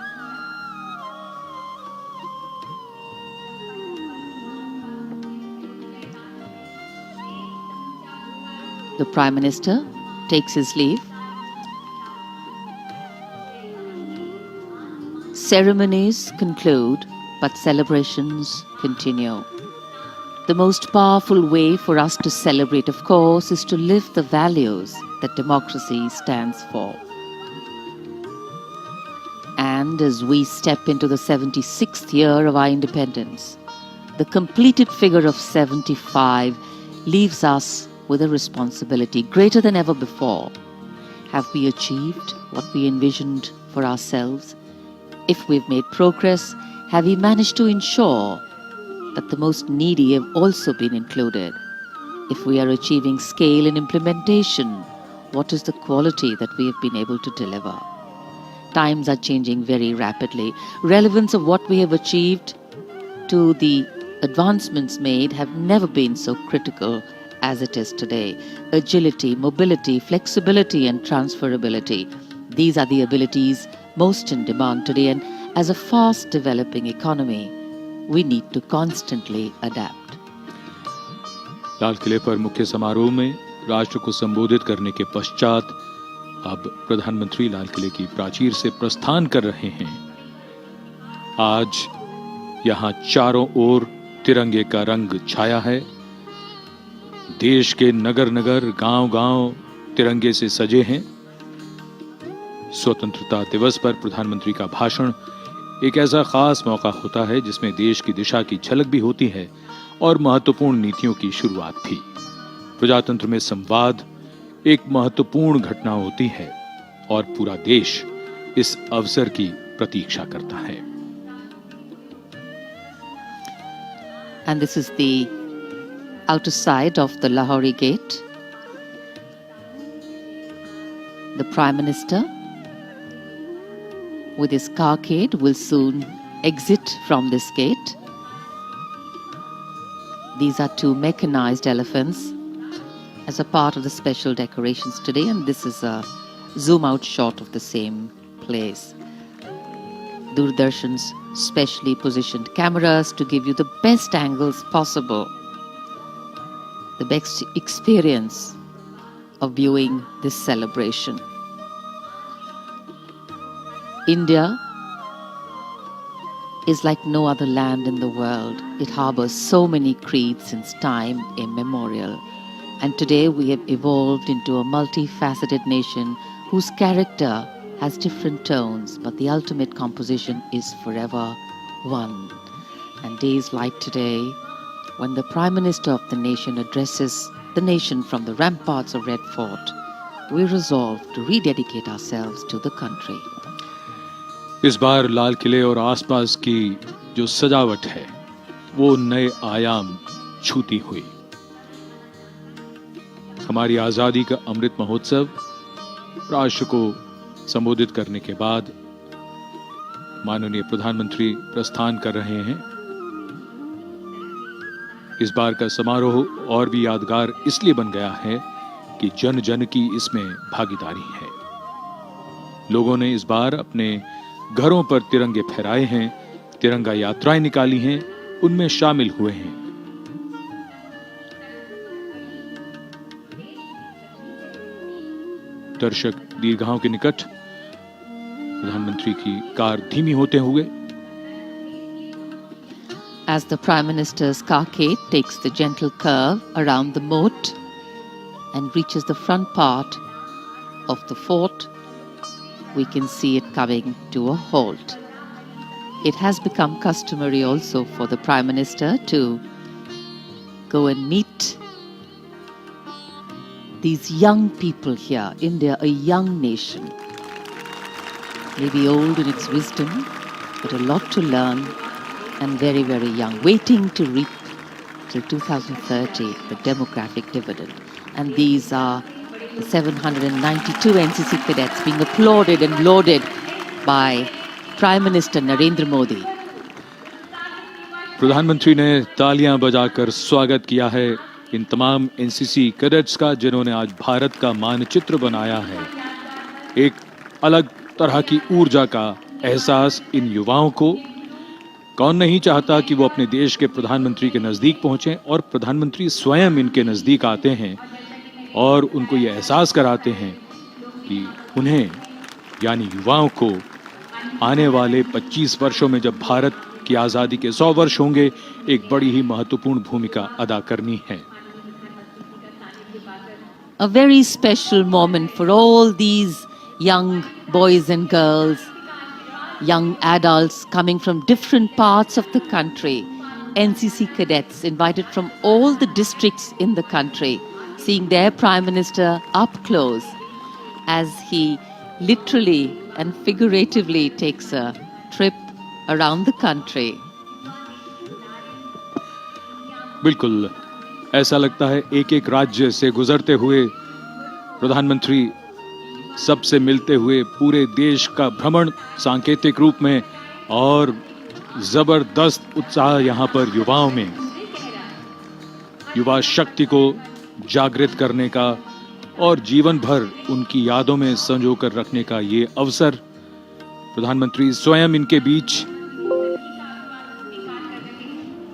The Prime Minister takes his leave. Ceremonies conclude, but celebrations continue. The most powerful way for us to celebrate, of course, is to live the values that democracy stands for. And as we step into the 76th year of our independence, the completed figure of 75 leaves us with a responsibility greater than ever before. Have we achieved what we envisioned for ourselves? If we've made progress, have we managed to ensure that the most needy have also been included? If we are achieving scale and implementation, what is the quality that we have been able to deliver? Times are changing very rapidly. Relevance of what we have achieved to the advancements made have never been so critical as it is today. Agility, mobility, flexibility and transferability. These are the abilities most in demand today, and as a fast developing economy, we need to constantly adapt. लाल किले पर मुख्य समारोह में राष्ट्र को संबोधित करने के पश्चात अब प्रधानमंत्री लाल किले की प्राचीर से प्रस्थान कर रहे हैं। आज यहां चारों ओर तिरंगे का रंग छाया है। देश के नगर नगर, गांव गांव तिरंगे से सजे हैं। स्वतंत्रता दिवस पर प्रधानमंत्री का भाषण एक ऐसा खास मौका होता है जिसमें देश की दिशा की झलक भी होती है और महत्वपूर्ण नीतियों की शुरुआत भी। प्रजातंत्र में संवाद एक महत्वपूर्ण घटना होती है और पूरा देश इस अवसर की प्रतीक्षा करता है। And this is the outer side of the Lahori Gate. The Prime Minister with his carcade will soon exit from this gate. These are two mechanized elephants as a part of the special decorations today, and this is a zoom out shot of the same place. Doordarshan's specially positioned cameras to give you the best angles possible, the best experience of viewing this celebration. India is like no other land in the world. It harbors so many creeds since time immemorial. And today we have evolved into a multifaceted nation whose character has different tones, but the ultimate composition is forever one. And days like today, when the Prime Minister of the nation addresses the nation from the ramparts of Red Fort, we resolve to rededicate ourselves to the country. इस बार लाल किले और आसपास की जो सजावट है वो नए आयाम छूती हुई। हमारी आजादी का अमृत महोत्सव राष्ट्र को संबोधित करने के बाद माननीय प्रधानमंत्री प्रस्थान कर रहे हैं। इस बार का समारोह और भी यादगार इसलिए बन गया है कि जन जन की इसमें भागीदारी है। लोगों ने इस बार अपने घरों पर तिरंगे फहराए हैं, तिरंगा यात्राएं निकाली हैं, उनमें शामिल हुए हैं। दर्शक दीर्घाओं के निकट प्रधानमंत्री की कार धीमी होते हुए। as the Prime Minister's carcade takes the gentle curve around the moat and reaches the front part of the fort, we can see it coming to a halt. It has become customary also for the Prime Minister to go and meet these young people here. India, a young nation, maybe old in its wisdom, but a lot to learn, and very, very young, waiting to reap till 2030 the demographic dividend. And these are the 792 NCC cadets being applauded and lauded by Prime Minister Narendra Modi. प्रधानमंत्री ने तालियां बजाकर स्वागत किया है इन तमाम NCC cadets का, जिन्होंने आज भारत का मानचित्र बनाया है। एक अलग तरह की ऊर्जा का एहसास इन युवाओं को। कौन नहीं चाहता कि वो अपने देश के प्रधानमंत्री के नजदीक पहुंचे, और प्रधानमंत्री स्वयं इनके नजदीक आते हैं और उनको ये एहसास कराते हैं कि उन्हें यानी युवाओं को आने वाले 25 वर्षों में जब भारत की आजादी के 100 वर्ष होंगे, एक बड़ी ही महत्वपूर्ण भूमिका अदा करनी है। A very special moment for all these young boys and girls, young adults coming from different parts of the country. NCC cadets invited from all the districts in the country, seeing their Prime Minister up close as he literally and figuratively takes a trip around the country. बिल्कुल ऐसा लगता है एक एक राज्य से गुजरते हुए प्रधानमंत्री सबसे मिलते हुए पूरे देश का भ्रमण सांकेतिक रूप में, और जबरदस्त उत्साह यहाँ पर युवाओं में, युवा शक्ति को जागृत करने का और जीवन भर उनकी यादों में संजोकर रखने का ये अवसर। प्रधानमंत्री स्वयं इनके बीच।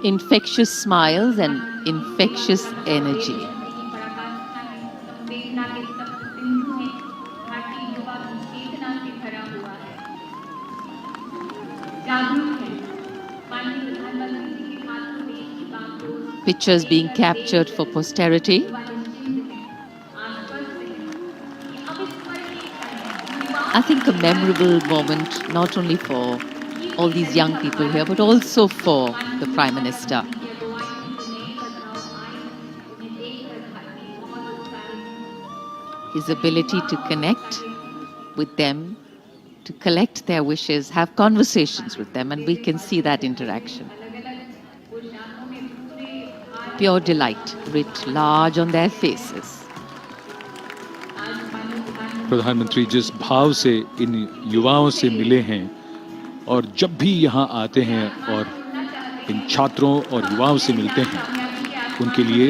Infectious smiles and infectious energy. Pictures being captured for posterity. I think a memorable moment not only for all these young people here, but also for the Prime Minister. His ability to connect with them, to collect their wishes, have conversations with them, and we can see that interaction. Pure delight writ large on their faces. प्रधानमंत्री जिस भाव से इन युवाओं से मिले हैं, और जब भी यहाँ आते हैं और इन छात्रों और युवाओं से मिलते हैं, उनके लिए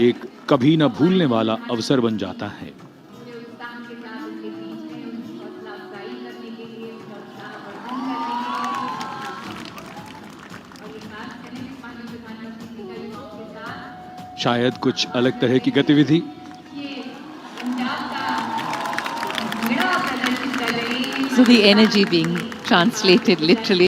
एक कभी न भूलने वाला अवसर बन जाता है। शायद कुछ अलग तरह की गतिविधि। So the energy being translated literally